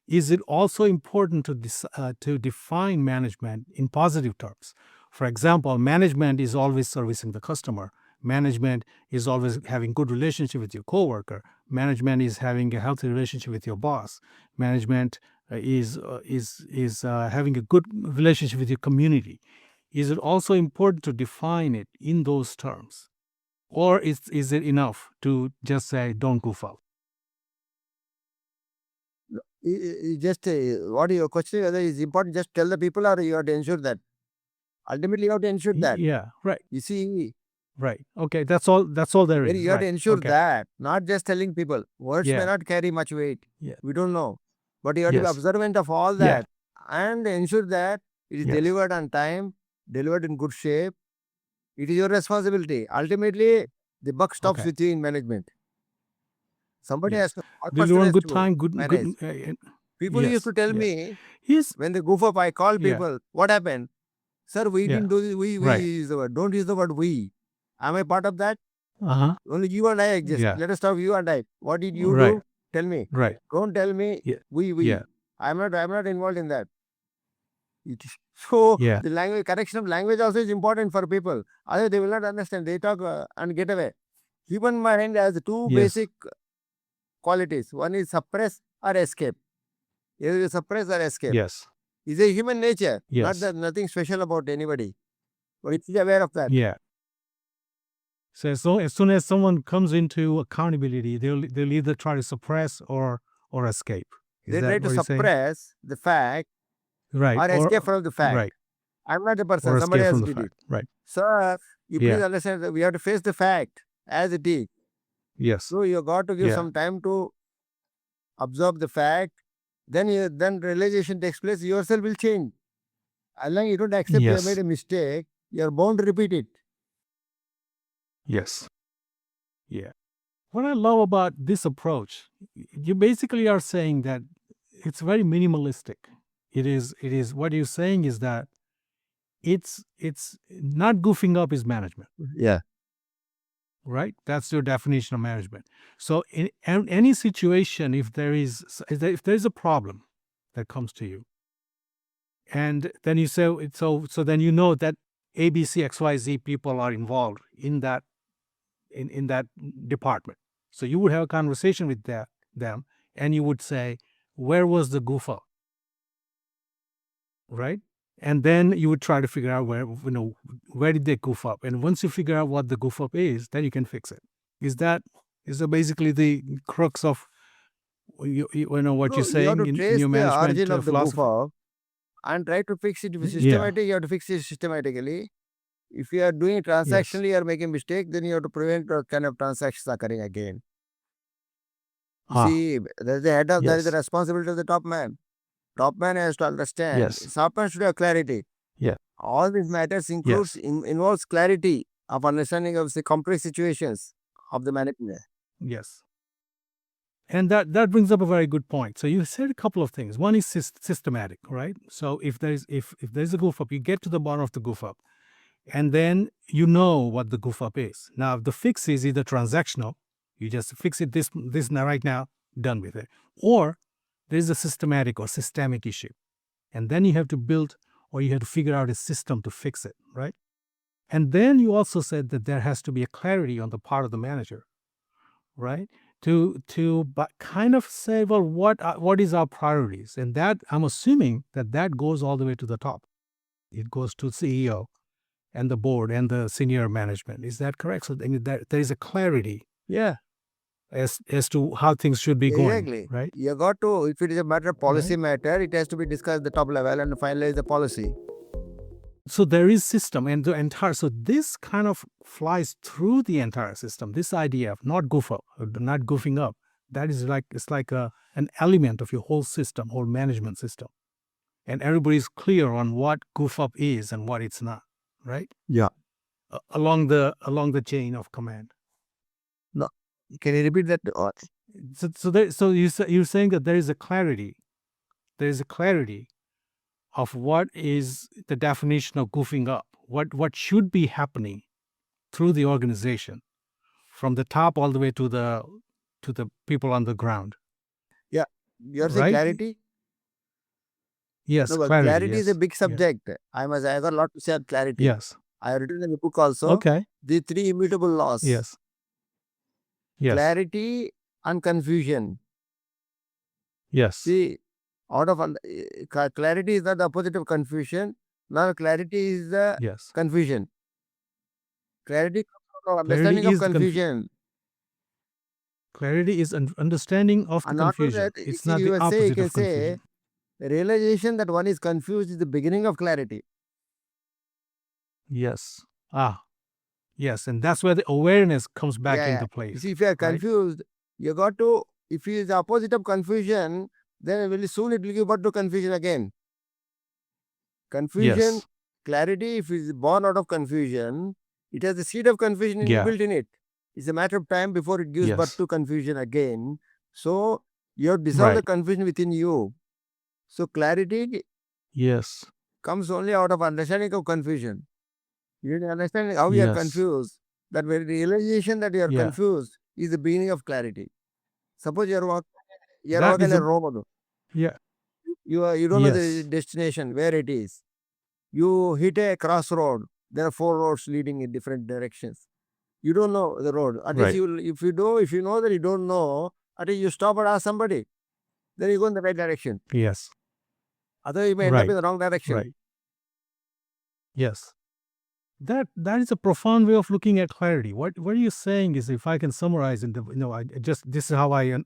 Is it also important to define management in positive terms? For example, management is always servicing the customer. Management is always having good relationship with your coworker. Management is having a healthy relationship with your boss. Management is having a good relationship with your community. Is it also important to define it in those terms, or is it enough to just say don't goof up? Just what your question whether is important, just tell the people or you have to ensure that. Ultimately, you have to ensure that. Yeah, right, You see, right. Okay, that's all. That's all there is. you have to Right. ensure Okay. that, not just telling people. Words may Yeah. not carry much weight. Yeah. We don't know. But you have to be Yes. observant of all Yeah. that and ensure that it is Yes. delivered on time, delivered in good shape. It is your responsibility. Ultimately, the buck stops Okay. with you in management. Somebody Yes. has to, what Deliver person on has good to time. Good. manage. People used Yes. to tell Yeah. me, Yes. when they goof up, I call Yeah. people, what happened? Sir, we Yeah. didn't do this. We Right. use the word. Don't use the word we. Am I part of that? Uh-huh. Only you and I exist. Yeah. Let us talk you and I. What did you Right. do? Tell me. Right. Don't tell me Yeah. we. Yeah. I'm not involved in that. So Yeah. the language correction of language also is important for people. Otherwise they will not understand. They talk and get away. Human mind has two Yes. basic qualities. One is suppress or escape. Either you suppress or escape. Yes. It's a human nature. Not Yes. that nothing special about anybody. But it's aware of that. Yeah. So as soon as someone comes into accountability, they'll either try to suppress or escape. Is They try that to what you're saying? suppress the fact Right. or escape from the fact. Right. I'm not the person. Or Somebody escape else from the did fact. it. Right. Sir, you please Yeah. understand that we have to face the fact as it is. Yes. So you got to give Yeah. some time to observe the fact. Then realization takes place. Yourself will change. As long as you don't accept you have Yes. made a mistake, you are bound to repeat it. Yes. Yeah. What I love about this approach, you basically are saying that it's very minimalistic. It is what you're saying is that it's not goofing up is management, Yeah. right? That's your definition of management. So in any situation, if there is a problem that comes to you, and then you say so then you know that ABC XYZ people are involved in that in that department. So you would have a conversation with them, and you would say, where was the goof up? Right? And then you would try to figure out where did they goof up? And once you figure out what the goof up is, then you can fix it. Is that basically the crux of what No, you're you have saying to in trace your the management origin of the philosophy? goof up and try to fix it. If it's Yeah. systematic, you have to fix it systematically. If you are doing it Yes. transactionally, you are making mistake, then you have to prevent that kind of transactions occurring again. You Ah. see, there is the head of, there is the Yes. responsibility of the top man. Top man has to understand. Yes. Top man should have clarity. Yeah. All these matters includes Yes. involves clarity of understanding of the complex situations of the management. Yes. And that brings up a very good point. So you said a couple of things. One is systematic, right? So if there's a goof up, you get to the bottom of the goof up, and then you know what the goof up is. Now, the fix is either transactional, you just fix it this now right now, done with it. Or there is a systematic or systemic issue. And then you have to build or you have to figure out a system to fix it, right? And then you also said that there has to be a clarity on the part of the manager, right? But kind of say, well, what is our priorities? And that I'm assuming that goes all the way to the top. It goes to CEO and the board and the senior management. Is that correct? So there is a clarity Yeah, as to how things should be going, exactly. right? You got to, if it is a matter of policy Right. matter, it has to be discussed at the top level and finalize the policy. So there is system and the entire, so this kind of flies through the entire system. This idea of not goofing up, that is like, it's like an element of your whole system, whole management system. And everybody's clear on what goof up is and what it's not, right? Yeah. Along the chain of command. No, can you repeat that? So you're saying that there is a clarity. There is a clarity of what is the definition of goofing up, what should be happening through the organization, from the top all the way to the people on the ground. Yeah, you're saying Right? clarity? Yes, No, but clarity. clarity Yes. is a big subject. I got a lot to say on clarity. Yes. I have written in the book also. Okay. The 3 immutable laws. Yes. Yes. Clarity and confusion. Yes. See, out of clarity is not the opposite of confusion. Now clarity is the Yes. confusion. Clarity comes out of Clarity understanding of is the confusion. Clarity is an understanding of the And not only confusion. that, It's see, not you the will say, you opposite can of say, confusion. the realization that one is confused is the beginning of clarity. Yes. Yes, and that's where the awareness comes back Yeah, into You place. see, if you are right? confused, you got to, if it is the opposite of confusion, then very soon it will give birth to confusion again. Confusion, Yes. clarity, if it is born out of confusion, it has the seed of confusion Yeah. inbuilt in it. It's a matter of time before it gives birth Yes. to confusion again. So you have dissolved the Right. confusion within you. So clarity Yes. comes only out of understanding of confusion. You need to understand how you are Yes. confused. That very realization that you are Yeah. confused is the beginning of clarity. Suppose you are That walking is a a road. yeah. You don't know the Yes. destination, where it is. You hit a crossroad. There are 4 roads leading in different directions. You don't know the road. At least Right. if you know that you don't know, at least you stop and ask somebody. Then you go in the right direction. Yes. Otherwise, you may end up Right. in the wrong direction. Right. Yes. That is a profound way of looking at clarity. What you're saying is, if I can summarize in this is how I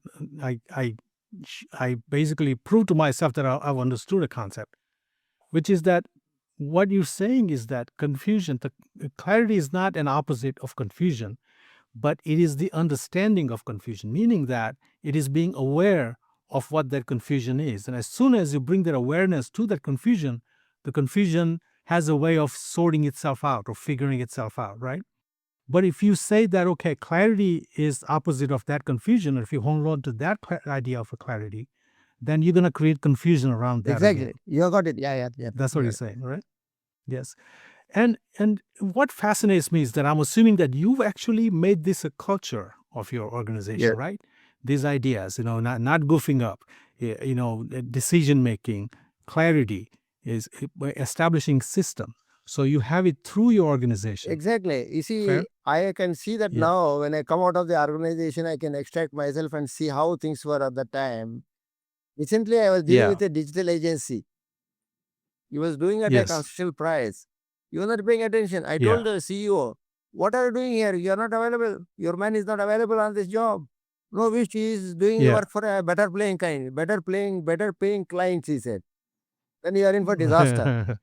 basically prove to myself that I've understood a concept, which is that what you're saying is that confusion, the clarity is not an opposite of confusion, but it is the understanding of confusion, meaning that it is being aware of what that confusion is. And as soon as you bring that awareness to that confusion, the confusion has a way of sorting itself out or figuring itself out, right? But if you say that, okay, clarity is opposite of that confusion, or if you hold on to that idea of a clarity, then you're going to create confusion around that. Exactly. Again. You got it. Yeah. That's what you're saying, right? Yes. And what fascinates me is that I'm assuming that you've actually made this a culture of your organization, Yeah. right? These ideas, not goofing up, decision making, clarity, is establishing system. So you have it through your organization. Exactly. You see, Fair? I can see that Yeah. now when I come out of the organization, I can extract myself and see how things were at that time. Recently, I was dealing with a digital agency. He was doing at a Yes. commercial price. You were not paying attention. I Yeah. told the CEO, what are you doing here? You are not available. Your man is not available on this job. No, which he is doing Yeah. work for a better paying paying clients, he said. Then you are in for disaster.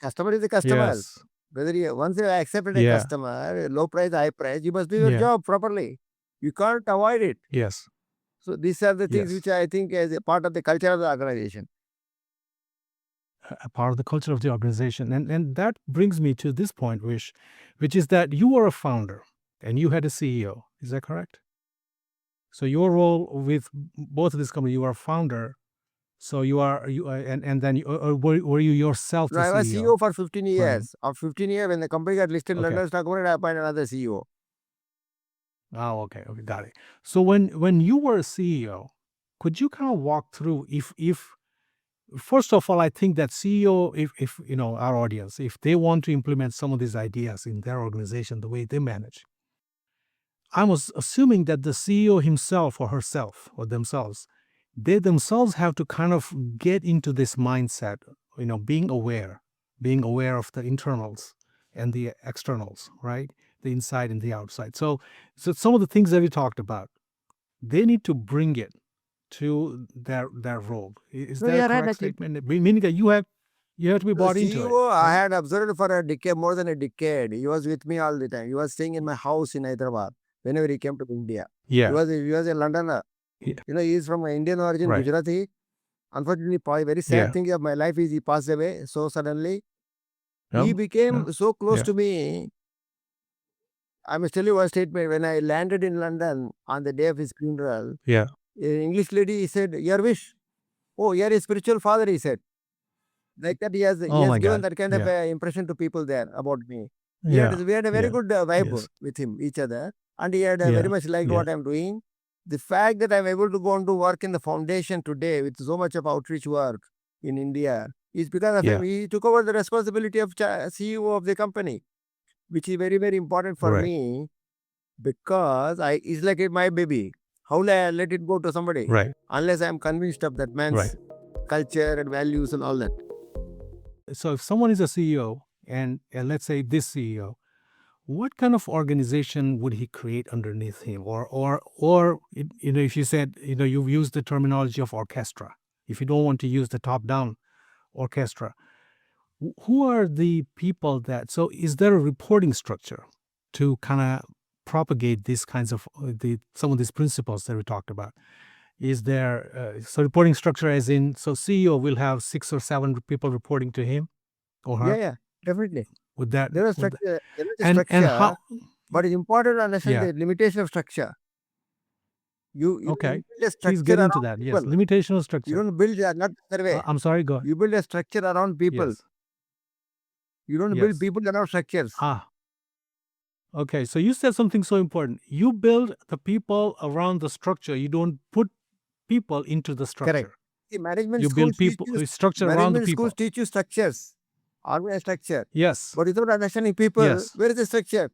Customer is the customer. Yes. Whether once you accepted a Yeah. customer, low price, high price, you must do your Yeah. job properly. You can't avoid it. Yes. So these are the things Yes. which I think is a part of the culture of the organization. A part of the culture of the organization. And that brings me to this point, which is that you were a founder and you had a CEO. Is that correct? So your role with both of these companies, you are a founder. So and then were you yourself the No, I was CEO? CEO for 15 years. After 15 years, when the company got listed in Okay. London Stock Market, I appointed another CEO. Oh, okay, okay, got it. So when you were a CEO, could you kind of walk through if first of all, I think that CEO, if you know our audience, if they want to implement some of these ideas in their organization, the way they manage, I was assuming that the CEO himself or herself or themselves, they themselves have to kind of get into this mindset, being aware of the internals and the externals, right? The inside and the outside. So some of the things that we talked about, they need to bring it to their role. Is No, that a you're right, correct actually. statement? Meaning that you have to be The bought into it, CEO, I right? had observed for a decade, more than a decade. He was with me all the time. He was staying in my house in Hyderabad whenever he came to India. He Yeah, was he was a Londoner. yeah, He is from Indian origin, right. Gujarati. Unfortunately, very sad Yeah. thing of my life is he passed away so suddenly. He Yeah. became so close Yeah. to me. I must tell you one statement. When I landed in London on the day of his funeral, Yeah. an English lady said, "Your wish." Oh, you're a spiritual father, he said. Like that, he Oh has my given God. that kind of Yeah. impression to people there about me. Yeah. We had a very Yeah. good vibe Yes. with him, each other, and he had very Yeah. much liked Yeah. what I'm doing. The fact that I'm able to go on to work in the foundation today with so much of outreach work in India is because of him. Yeah. He took over the responsibility of CEO of the company, which is very, very important for Right. me because it's like my baby. How will I let it go to somebody Right. unless I'm convinced of that Right. man's culture and values and all that? So if someone is a CEO and let's say this CEO, what kind of organization would he create underneath him? If you said, you've used the terminology of orchestra. If you don't want to use the top-down orchestra, who are the people that? So is there a reporting structure to kind of propagate these kinds of some of these principles that we talked about? Is there so reporting structure as in so CEO will have 6 or 7 people reporting to him or Yeah, her? yeah, definitely. Would that There is would that, structure, there is a and how? structure, but it's important to understand Yeah. the limitation of structure. You Okay. don't build a Please structure get around into that. Yes. people. Limitation of You structure. don't build not the other way. I'm sorry. Go ahead. You build a structure around people. Yes. You don't build Yes. people around structures. Ah. Okay. So you said something so important. You build the people around the structure. You don't put people into the Correct. structure. See, management You build schools teach people you structure around the people. structures, organized structure. Yes. But without understanding people, Yes. where is the structure?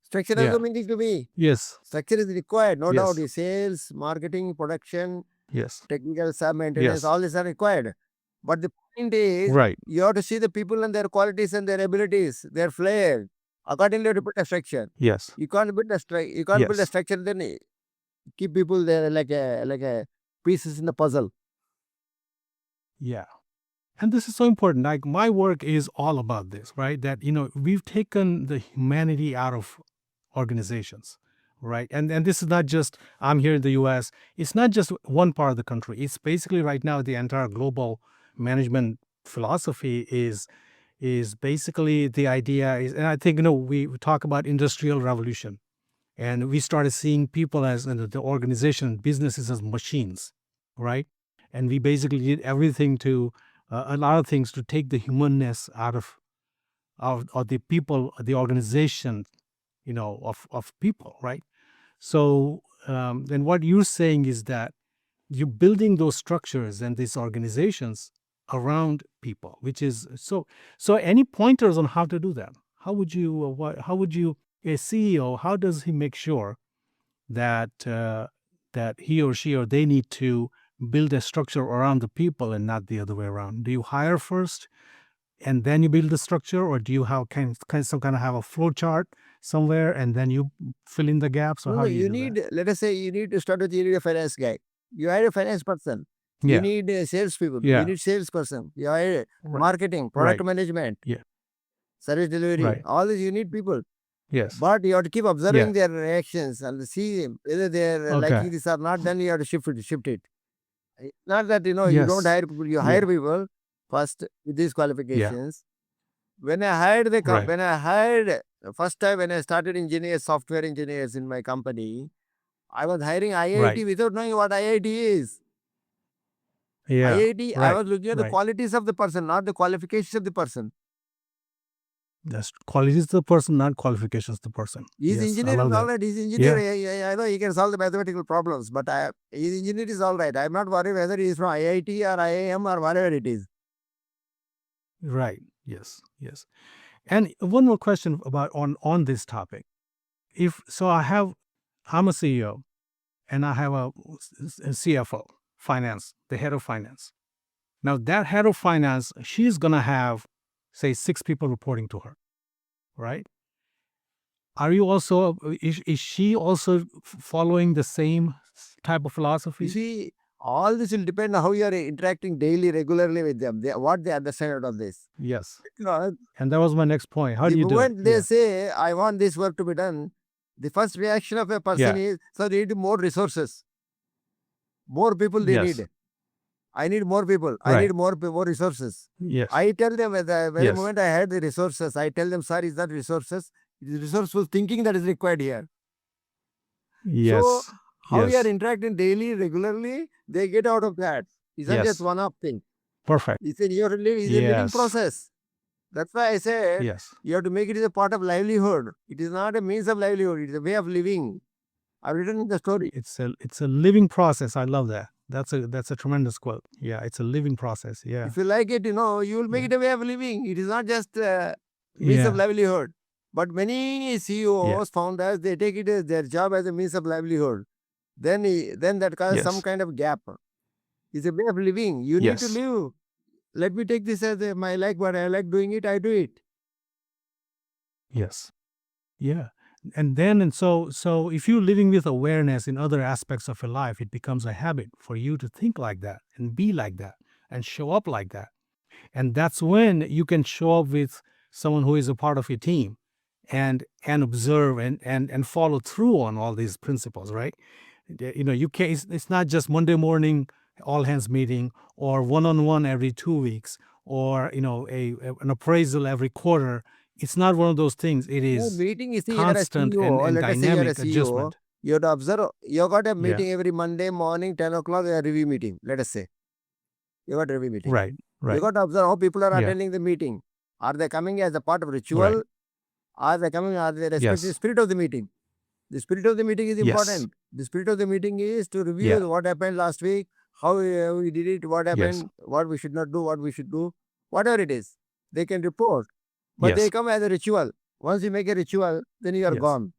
Structure has Yeah. no meaning to me. Yes. Structure is required, no doubt. Yes. The sales, marketing, production, Yes. technical sub maintenance, Yes. all these are required. But the point is, Right. you have to see the people and their qualities and their abilities, their flair. Accordingly, you have to put a structure. Yes. You can't build a you can't build a Yes. structure, then keep people there like a pieces in the puzzle. Yeah. And this is so important. Like my work is all about this, right? That we've taken the humanity out of organizations, right? And this is not just I'm here in the U.S. It's not just one part of the country. It's basically right now the entire global management philosophy is basically the idea is, and I think we talk about industrial revolution, and we started seeing people as the organization, businesses as machines, right? And we basically did everything to a lot of things to take the humanness out of the people, the organization, of people, right? So then what you're saying is that you're building those structures and these organizations around people, which is so any pointers on how to do that? How would you how would you, a CEO, how does he make sure that that he or she or they need to build a structure around the people and not the other way around? Do you hire first and then you build the structure, or do you have some kind of have a flow chart somewhere and then you fill in the gaps, or No, how no, do you you do that? need, let us say, you need to start with, you need a finance guy. You hire a finance person. You Yeah. need salespeople. You Yeah. need salesperson. You hire Right. marketing, product Right. management, Yeah. service delivery. Right. All this you need people. Yes. But you have to keep Yeah. observing their reactions and see whether they're Okay. liking this or not. Then you have to shift it. Not that you don't Yes. hire people. You hire Yeah. people first with these Yeah. qualifications. When I hired Right. when I hired first time when I started engineers, software engineers in my company, I was hiring Right. IIT without knowing what IIT is. Yeah. IIT, I Right. was looking at the Right. qualities of the person, not the qualifications of the person. That's qualities of the person, not qualifications of the person. His Yes, I engineer love is that. all right. His engineer, I know he can solve the mathematical problems, but his engineer is all right. I'm not worried whether he is from IIT or IIM or whatever it is. Right. Yes. Yes. And one more question about on this topic. If so, I'm a CEO and I have a CFO, finance, the head of finance. Now that head of finance, she's gonna have, say, 6 people reporting to her, right? Are you also is she also following the same type of You philosophy? see, all this will depend on how you are interacting daily, regularly with them. What they understand out of this. Yes. You know, And that was my next point. How the do you do it? moment they say, I want this work to be done, the first reaction of a person Yeah. is, so they need more resources. More people they Yes. need. I need more people. I Right. need more resources. Yes. I tell them at the very Yes. moment I had the resources, I tell them, sir, it's not resources. It is resourceful thinking that is required here. So, Yes. how you are Yes. interacting daily, regularly, they get out of that. It's not just Yes. one-off thing. Perfect. It's a living Yes. process. That's why I said Yes. you have to make it as a part of livelihood. It is not a means of livelihood. It is a way of living. I've written in the story. It's a living process. I love that. That's a tremendous quote. Yeah, it's a living process. Yeah. If you like it, you will make Yeah. it a way of living. It is not just a means of Yeah. livelihood. But many Yeah. CEOs, founders, they take it as their job as a means of livelihood. Then that causes some Yes. kind of gap. It's a way of living. You need to Yes. live. Let me take this as my like, what I like doing it, I do it. Yes. Yeah. And so if you're living with awareness in other aspects of your life, it becomes a habit for you to think like that and be like that and show up like that. And that's when you can show up with someone who is a part of your team and observe and follow through on all these principles, right? You can't, it's not just Monday morning all hands meeting or one-on-one every 2 weeks or an appraisal every quarter. It's not one of those things. It is Meeting is, you're a constant CEO, and let us say you're a dynamic CEO, adjustment. you have to observe, you got a Yeah. meeting every Monday morning, 10 o'clock, a review meeting, let us say. You got a review meeting. Right. You Right. got to observe how people are Yeah. attending the meeting. Are they coming as a part of ritual? Right. Are they respecting Yes. the spirit of the meeting? The spirit of the meeting is Yes. important. The spirit of the meeting is to review Yeah. what happened last week, how we did it, what Yes. happened, what we should not do, what we should do, whatever it is. They can report. But they Yes. come as a ritual. Once you make a ritual, then you are Yes. gone.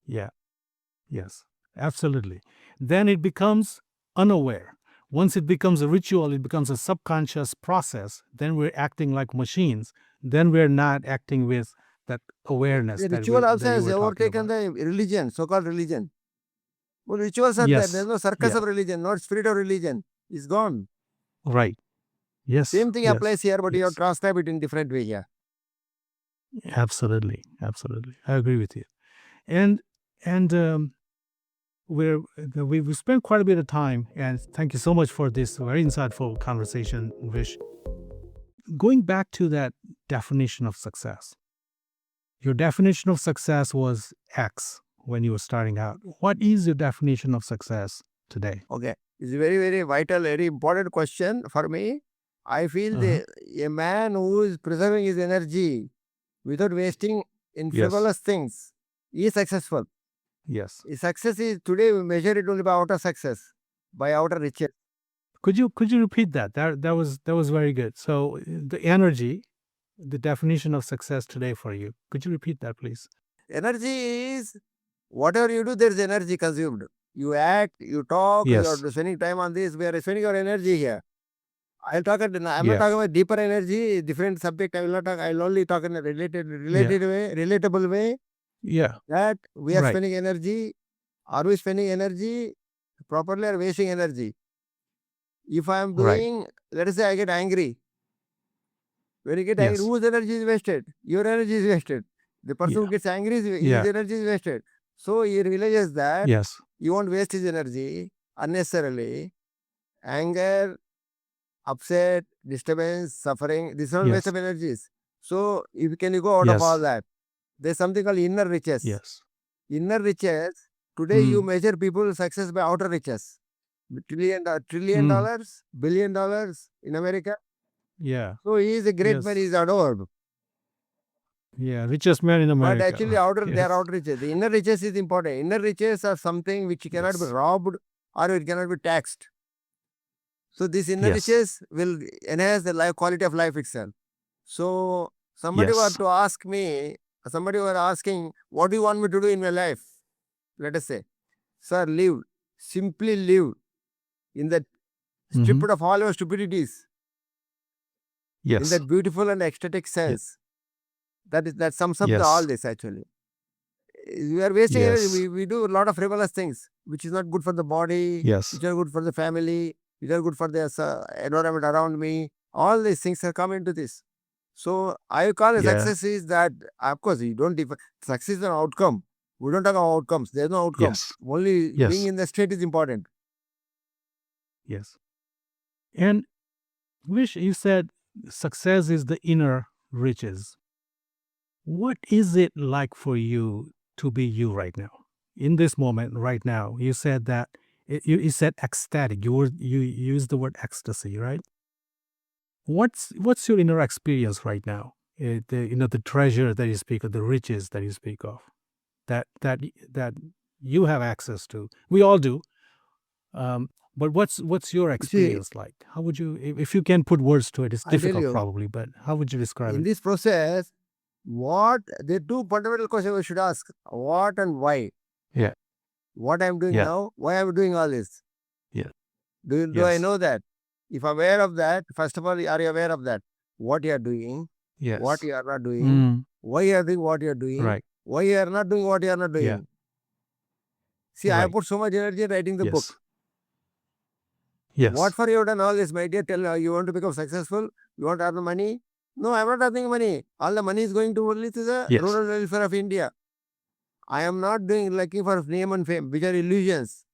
Yeah. Yes. Absolutely. Then it becomes unaware. Once it becomes a ritual, it becomes a subconscious process. Then we're acting like machines. Then we're not acting with that awareness The that ritual also that you has were talking overtaken about. the religion, so-called religion. Well, rituals are there. Yes. There's no circus Yeah. of religion, not spirit of religion. It's gone. Right. Yes. Same thing Yes. applies here, but you have Yes. transcribed it in different way here. Absolutely. Absolutely. I agree with you. And we spent quite a bit of time, and thank you so much for this very insightful conversation, Vish. Going back to that definition of success, your definition of success was X when you were starting out. What is your definition of success today? Okay. It's a very, very vital, very important question for me. I feel Uh-huh. a man who is preserving his energy without wasting in Yes. frivolous things is successful. Yes. His success is today we measure it only by outer success, by outer riches. Could you repeat that? That was very good. So the energy, the definition of success today for you. Could you repeat that, please? Energy is whatever you do, there is energy consumed. You act, you talk, you Yes. are spending time on this, we are spending our energy here. I'm not Yeah. talking about deeper energy, different subject. I will not talk. I'll only talk in a related way, relatable way. Yeah. That we are Right. spending energy. Are we spending energy properly or wasting energy? If I am Right. doing, let us say I get angry. When you get angry, Yes. whose energy is wasted? Your energy is wasted. The person Yeah. who gets angry, his Yeah. energy is wasted. So he realizes that Yes. you won't waste his energy unnecessarily. Anger, upset, disturbance, suffering, these are all waste Yes. of energies. So if can you go out of all Yes. that? There's something called inner riches. Yes. Inner riches, today you Mm. measure people's success by outer riches. Trillion Mm. dollars, $1 billion in America. Yeah. So he is a great man, he Yes. is adored. Yeah, richest man in But America. actually, they are Yes. outer riches. The inner riches is important. Inner riches are something which cannot be Yes. robbed or it cannot be taxed. So these inner Yes. riches will enhance the life quality of life itself. So somebody were Yes. to ask me, somebody were asking, what do you want me to do in my life? Let us say, sir, live, simply live in that Mm-hmm. stupid of all your stupidities, in Yes. that beautiful and ecstatic sense. That sums up Yes. all this actually. We are wasting energy. Yes. We do a lot of frivolous things, which is not good for the body, Yes. which are good for the family, which are good for the environment around me. All these things are come into this. So I call a Yeah. success is that, of course, you don't success is an outcome. We don't talk about outcomes. There's no outcome. Yes. Only being Yes. in the state is important. Yes. And Vish, you said success is the inner riches. What is it like for you to be you right now? In this moment, right now, you said that you said ecstatic. You used the word ecstasy, right? What's your inner experience right now? The treasure that you speak of, the riches that you speak of, that you have access to. We all do. But what's your You see, experience like? How would you, if you can put words to it? It's I tell difficult you, probably, but how would you describe in it? this process, what the two fundamental questions we should ask: what and why? Yeah. What I'm doing Yeah. now? Why I'm doing all this? Yeah. Do I Yes. know that? If I'm aware of that, first of all, are you aware of that? What you are doing, what Yes. you are not doing, Mm, why you are doing what you are doing, right. why you are not doing what you are not Yeah. doing. See, I Right. put so much energy in writing the book. Yes. What Yes. for you have done all this, my dear? Tell you want to become successful? You want to earn money? No, I'm not earning money. All the money is going to only to the Yes. rural welfare of India. I am not doing looking for name and fame, which are illusions.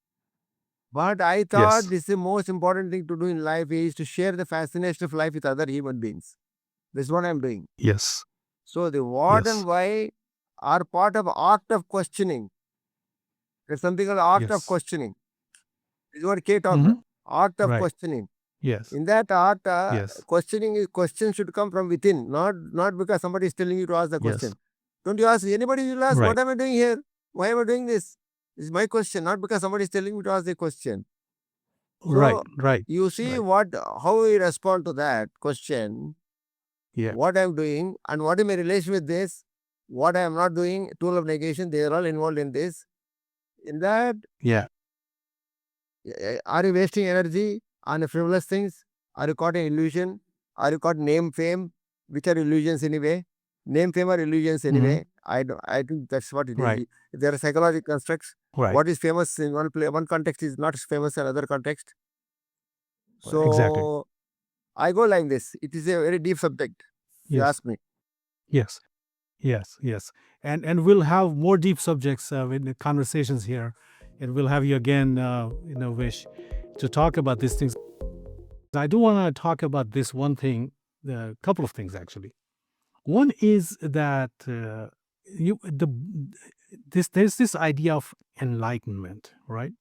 But I thought Yes. this is the most important thing to do in life is to share the fascination of life with other human beings. This is what I'm doing. Yes. So the what and Yes. why are part of art of questioning. There's something called art of Yes. questioning. This is what K talked. Mm-hmm. Art of Right. questioning. Yes. In that art, Yes. question should come from within, not because somebody is telling you to ask the Yes. question. Don't you ask anybody? Will ask, Right. what am I doing here? Why am I doing this? This is my question, not because somebody is telling me to ask the question. Right. So Right. you see Right. how we respond to that question, Yeah. what I'm doing, and what is my relation with this, what I am not doing, tool of negation, they are all involved in this. In that, Yeah. are you wasting energy on frivolous things? Are you caught in illusion? Are you caught name, fame, which are illusions anyway? Name, fame are illusions Mm-hmm. anyway. I think that's what it Right. is. There are psychological constructs. Right. What is famous in one context is not famous in another context. Exactly. So I go like this. It is a very deep subject, if you Yes. ask me. Yes. Yes. Yes. And we'll have more deep subjects in the conversations here, and we'll have you again. Vish, to talk about these things. I do want to talk about this one thing. A couple of things actually. One is that there's this idea of enlightenment, right?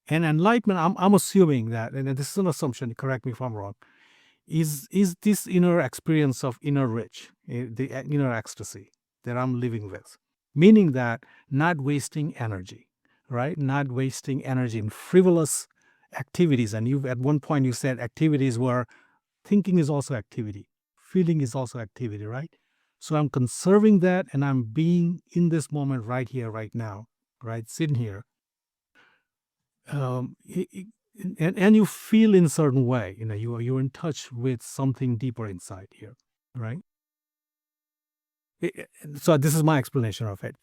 And enlightenment, I'm assuming that, and this is an assumption. Correct me if I'm wrong. Is this inner experience of inner rich, the inner ecstasy that I'm living with, meaning that not wasting energy, right? Not wasting energy in frivolous activities. And you, at one point, you said activities where thinking is also activity, feeling is also activity, right? So I'm conserving that, and I'm being in this moment right here, right now, right, sitting here. um, i- i- and you feel in a certain way, you're in touch with something deeper inside here, right? So this is my explanation of it.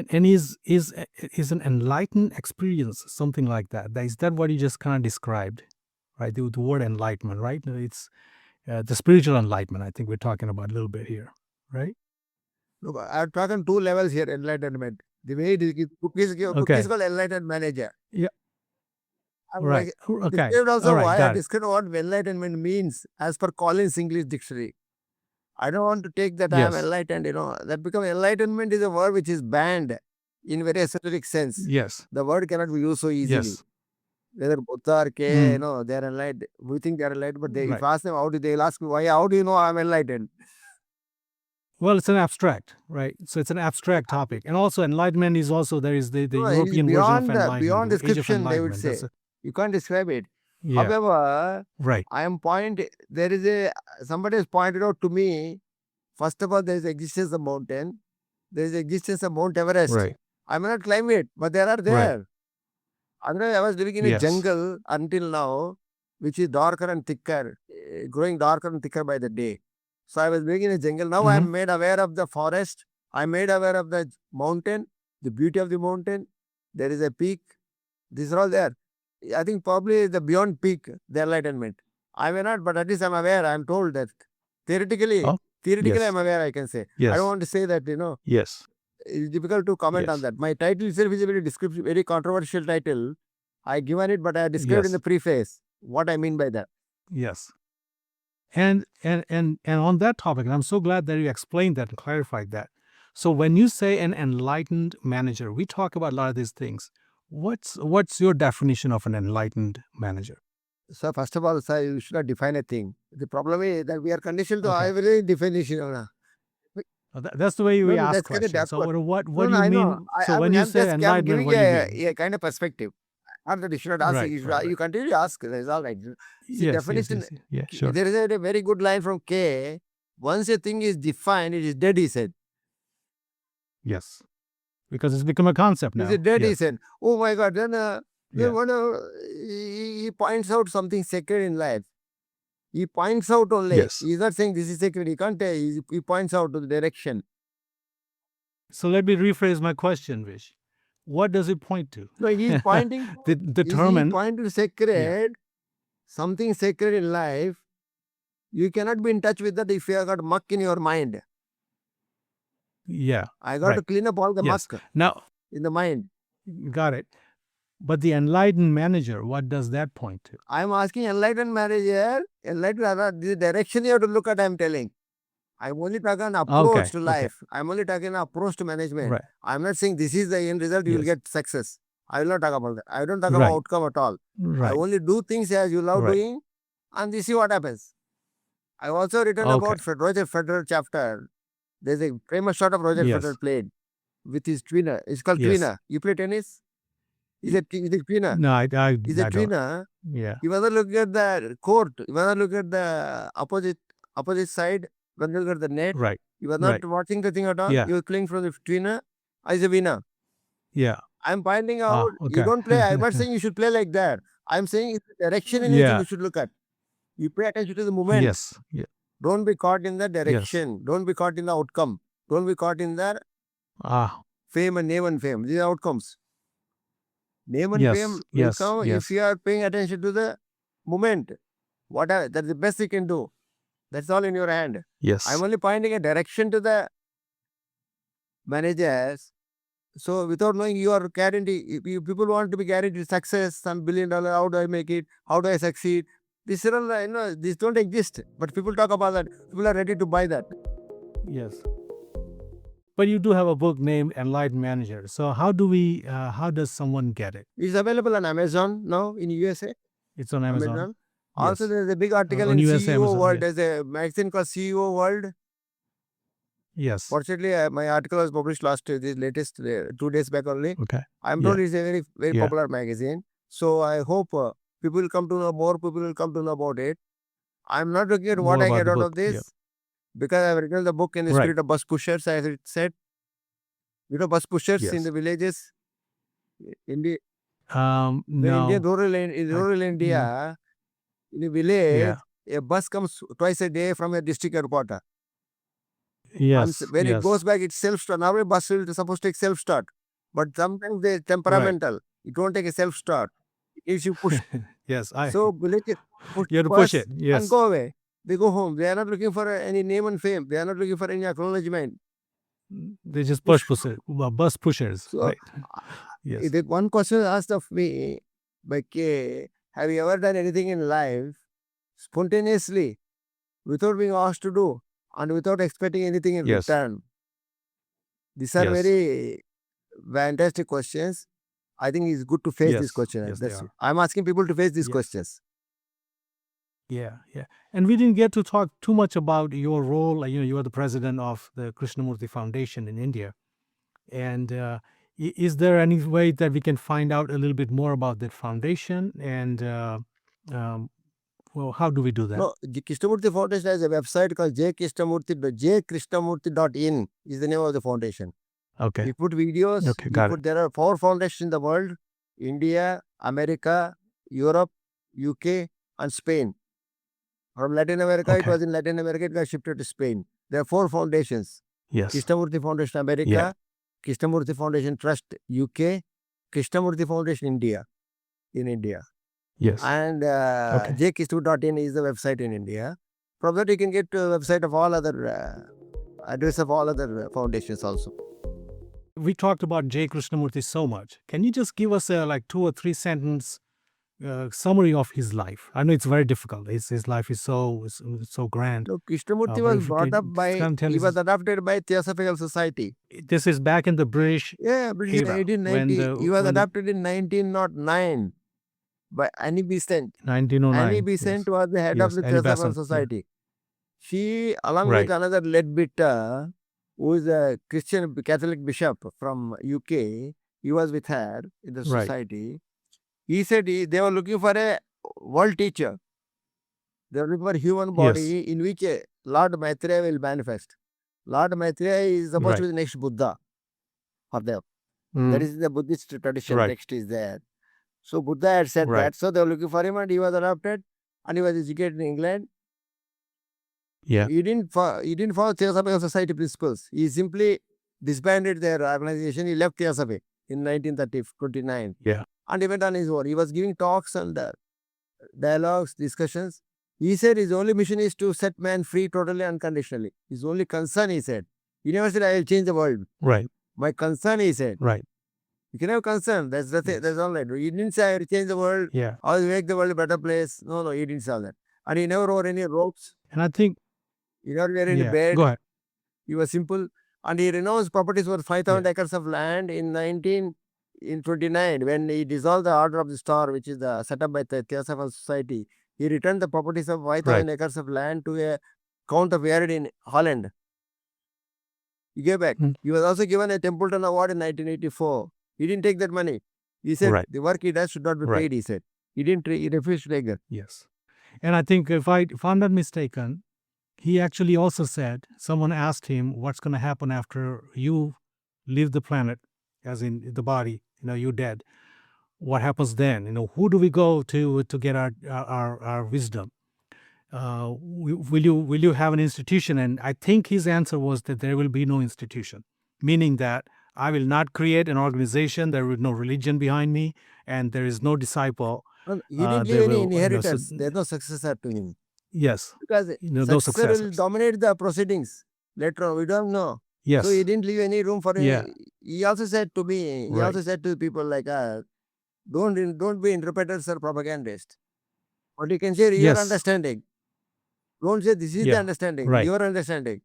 And is an enlightened experience something like that? Is that what you just kind of described, right? The word enlightenment, right? It's the spiritual enlightenment. I think we're talking about a little bit here, right? Look, I'm talking two levels here, enlightenment. The way book is Okay. called Enlightened Manager. Yeah. I'm Right. like, Okay. described All also right. why I Got it. described what enlightenment means as per Collins English Dictionary. I don't want to take that I am Yes. enlightened, that become enlightenment is a word which is banned in very esoteric sense. Yes. The word cannot be used so easily. Yes. Whether Buddha or K, Mm. they are enlightened. We think they are enlightened, but if Right. I ask them, they'll ask me, why, how do you know I am enlightened? Well, it's an abstract, right? So it's an abstract topic. And also enlightenment is also, there is the No, it is European version of beyond enlightenment, age of description, they would enlightenment. say. You can't describe it. Yeah, However, right, there is somebody has pointed out to me, first of all, there is existence of mountain. There is existence of Mount Everest. right, I may not climb it, but they are right. there. Otherwise, I was living in a Yes. jungle until now, which is darker and thicker, growing darker and thicker by the day. So I was living in a jungle. Now I Mhm. am made aware of the forest. I am made aware of the mountain, the beauty of the mountain. There is a peak. These are all there. I think probably the beyond peak, the enlightenment. I may not, but at least I am aware. I am told that theoretically, Oh, I yes, am aware, I can say. I yes, don't want to say that, yes, it's difficult to comment on yes, that. My title itself is a very descriptive, very controversial title. I given it, but I described in the yes, preface what I mean by that. yes. And on that topic, and I'm so glad that you explained that and clarified that. So when you say an enlightened manager, we talk about a lot of these things. What's your definition of an enlightened manager? So first of all, sir, you should not define a thing. The problem is that we are conditioned to Okay. have a definition. No, That's the way we no, ask that's kind of questions. So backward. what No, do no, you I mean? know. So when you say I'm enlightenment, giving what do you mean? a kind of perspective. Not that you should not ask. Right, right, You right. continue to ask. That's all right. See, Yes, definition. yeah, sure. There is a very good line from K. Once a thing is defined, it is dead, he said. Yes, because it's become a concept now. Is it dead? He Yes, said. Oh my God. Then yeah, he points out something sacred in life. He points out only. yes. He's not saying this is sacred. He can't tell. He points out to the direction. So let me rephrase my question, Vish. What does it point to? So he's pointing. Determine. He pointing to sacred, something sacred in life. You cannot be in touch with that if you have got muck in your mind. Yeah. I got to clean up all the Yes. muck Now, in the mind. got it. But the enlightened manager, what does that point to? I am asking enlightened manager, the direction you have to look at, I am telling. I'm only talking an approach to life. I'm only talking an approach to management. Right. I'm not saying this is the end result, you will Yes. get success. I will not talk about that. I don't talk about outcome at all. I Right. only do things as you love Right. doing, and this is what happens. I've also written about Roger Federer chapter. There's a famous shot of Roger Yes. Federer played with his twinner. It's called Yes. twinner. You play tennis? Is it twinner? No, I Is a don't. twinner. Yeah. You want to look at the court. You want to look at the opposite side. You want to look at the net. Right. You are not watching the thing at all. Yeah. You are playing from the twinner as a winner. Yeah. I'm finding out okay. you don't play. I'm not saying you should play like that. I'm saying it's the direction in which you should look at. You pay attention to the movement. Yes. Yeah. Don't be caught in the direction. Don't be caught in the outcome. Don't be caught in the fame and name and fame. These are outcomes. Name and fame will come if you are paying attention to the moment. That's the best you can do. That's all in your hand. Yes. I'm only pointing a direction to the managers. So without knowing you are guaranteed, if people want to be guaranteed success, some $1 billion, how do I make it? How do I succeed? These are all, these don't exist. But people talk about that. People are ready to buy that. Yes. But you do have a book named Enlightened Manager. So how does someone get it? It's available on Amazon now in USA. It's on Amazon. Also, there's a big article on in USA, CEO Amazon, World. There's a magazine called CEO World. Yes. Fortunately, my article was published latest 2 days back only. Okay. I'm told it's a very popular magazine. So I hope people will come to know more. People will come to know about it. I'm not looking at what I get out of this because I've written the book in the spirit of bus pushers, as it said. You know, bus pushers in the villages. In the no. in rural India, in a village, a bus comes twice a day from a district headquarter. Yes. When it goes back, it's self-start. Now a bus is supposed to take self-start. But sometimes they're temperamental. It won't take a self-start. If you push. Yes. So villages you have to push it. Yes. And go away. They go home. They are not looking for any name and fame. They are not looking for any acknowledgement. They just bus pushers. So, right. Yes. One question asked of me by K, have you ever done anything in life spontaneously without being asked to do and without expecting anything in return? These are very fantastic questions. I think it's good to face these questions. I'm asking people to face these questions. Yeah, yeah. And we didn't get to talk too much about your role. You are the president of the Krishnamurti Foundation in India. And is there any way that we can find out a little bit more about that foundation? And um, well, how do we do that? No, the Krishnamurti Foundation has a website called jkrishnamurti.in is the name of the foundation. Okay. We put videos. Okay, got it. There are 4 foundations in the world: India, America, Europe, UK, and Spain. From Latin America, it Okay. was in Latin America, it got shifted to Spain. There are 4 foundations: Yes. Krishnamurti Foundation America, Yeah. Krishnamurti Foundation Trust UK, Krishnamurti Foundation India, in India. Yes. And Okay. jkrishnamurti.in is the website in India. From that you can get to the website of all other address of all other foundations also. We talked about J. Krishnamurti so much. Can you just give us a like 2 or 3 sentence summary of his life? I know it's very difficult. His life is so grand. No, Krishnamurti but was if you brought can up by, kind of tell he us- was adopted by Theosophical Society. This is back in the British Yeah, British era, 1890. He was when the- adopted in 1909 by Annie Besant. 1909. Annie Besant was the head of Yes, the Annie Theosophical Besant, yeah. Society. She, along Right. with another Leadbitter, who is a Christian Catholic bishop from UK, he was with her in the Right. society. He said they were looking for a world teacher. They were looking for a human body in which Lord Maitreya will manifest. Lord Maitreya is supposed to be the next Buddha for them. That is the Buddhist tradition. Right. Text is there. So Buddha had said Right. that. So they were looking for him and he was adopted and he was educated in England. Yeah. He didn't follow Theosophical Society principles. He simply disbanded their organization. He left Theosophy in 1929. Yeah. And he went on his own. He was giving talks and dialogues, discussions. He said his only mission is to set man free totally unconditionally. His only concern, he said. He never said, I will change the world. Right. My concern, he said. Right. You can have concern. That's the thing. Yes. That's all that. He didn't say I will change the world. Yeah. I will make the world a better place. No, he didn't say all that. And he never wore any robes. And I think He never wear any yeah. bed. Go ahead. He was simple. And he renounced properties worth 5,000 Yeah. acres of land in 1929 when he dissolved the Order of the Star, which is the set up by the Theosophical Society. He returned the properties of 5,000 acres of land to a Count of Yared in Holland. He gave back. Mm. He was also given a Templeton Award in 1984. He didn't take that money. He said Right. the work he does should not be Right. paid, he said. He didn't. He refused to take that. Yes. And I think if I'm not mistaken, he actually also said, someone asked him what's going to happen after you leave the planet, as in the body, you're dead. What happens then? Who do we go to get our wisdom? Will you have an institution? And I think his answer was that there will be no institution, meaning that I will not create an organization. There will be no religion behind me, and there is no disciple. He didn't they leave any will, inheritance. There's no successor to him. Yes. Because No successor will successors. dominate the proceedings later on. We don't know. Yes. So he didn't leave any room for Yeah. He also said to me, he Right. also said to people like us, don't be interpreters or propagandists. What you can say is your Yes. understanding. Don't say this is the Yeah. understanding, Right. your understanding.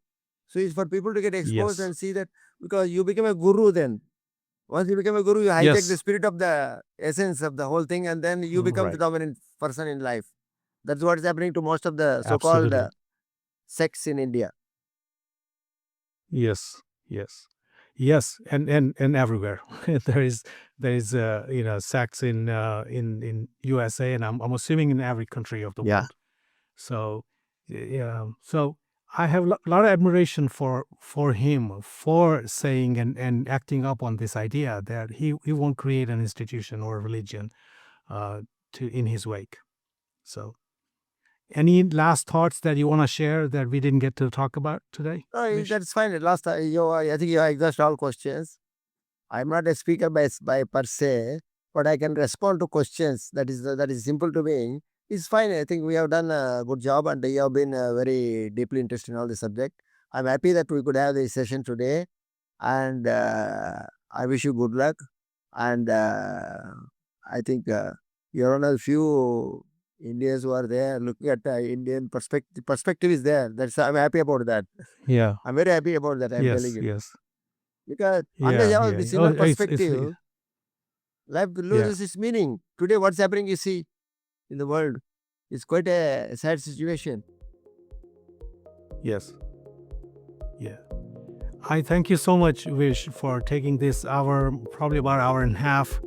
So it's for people to get exposed Yes. and see that, because you become a guru then. Once you become a guru, you hijack Yes. the spirit of the essence of the whole thing and then you become the Right. dominant person in life. That's what is happening to most of the so-called Absolutely. sects in India. Yes. Yes. Yes. And everywhere there is sects in USA, and I'm assuming in every country of the Yeah. world. So yeah. So I have a lot of admiration for him for saying and acting up on this idea that he won't create an institution or a religion in his wake. So any last thoughts that you want to share that we didn't get to talk about today? Vish? That's fine. At last, I think you have exhausted all questions. I'm not a speaker by per se, but I can respond to questions. That is simple to me. It's fine. I think we have done a good job and you have been very deeply interested in all the subject. I'm happy that we could have this session today, and I wish you good luck. And I think you're one of the few Indians who are there looking at Indian perspective. Perspective is there. I'm happy about that. Yeah. I'm very happy about that. I'm Yes. telling you. Yes. Because Yeah. unless you have Yeah. this inner it's- perspective, life loses its meaning. Today, what's happening, you see, in the world. It's quite a sad situation. Yes. Yeah. I thank you so much, Vish, for taking this hour, probably about hour and a half,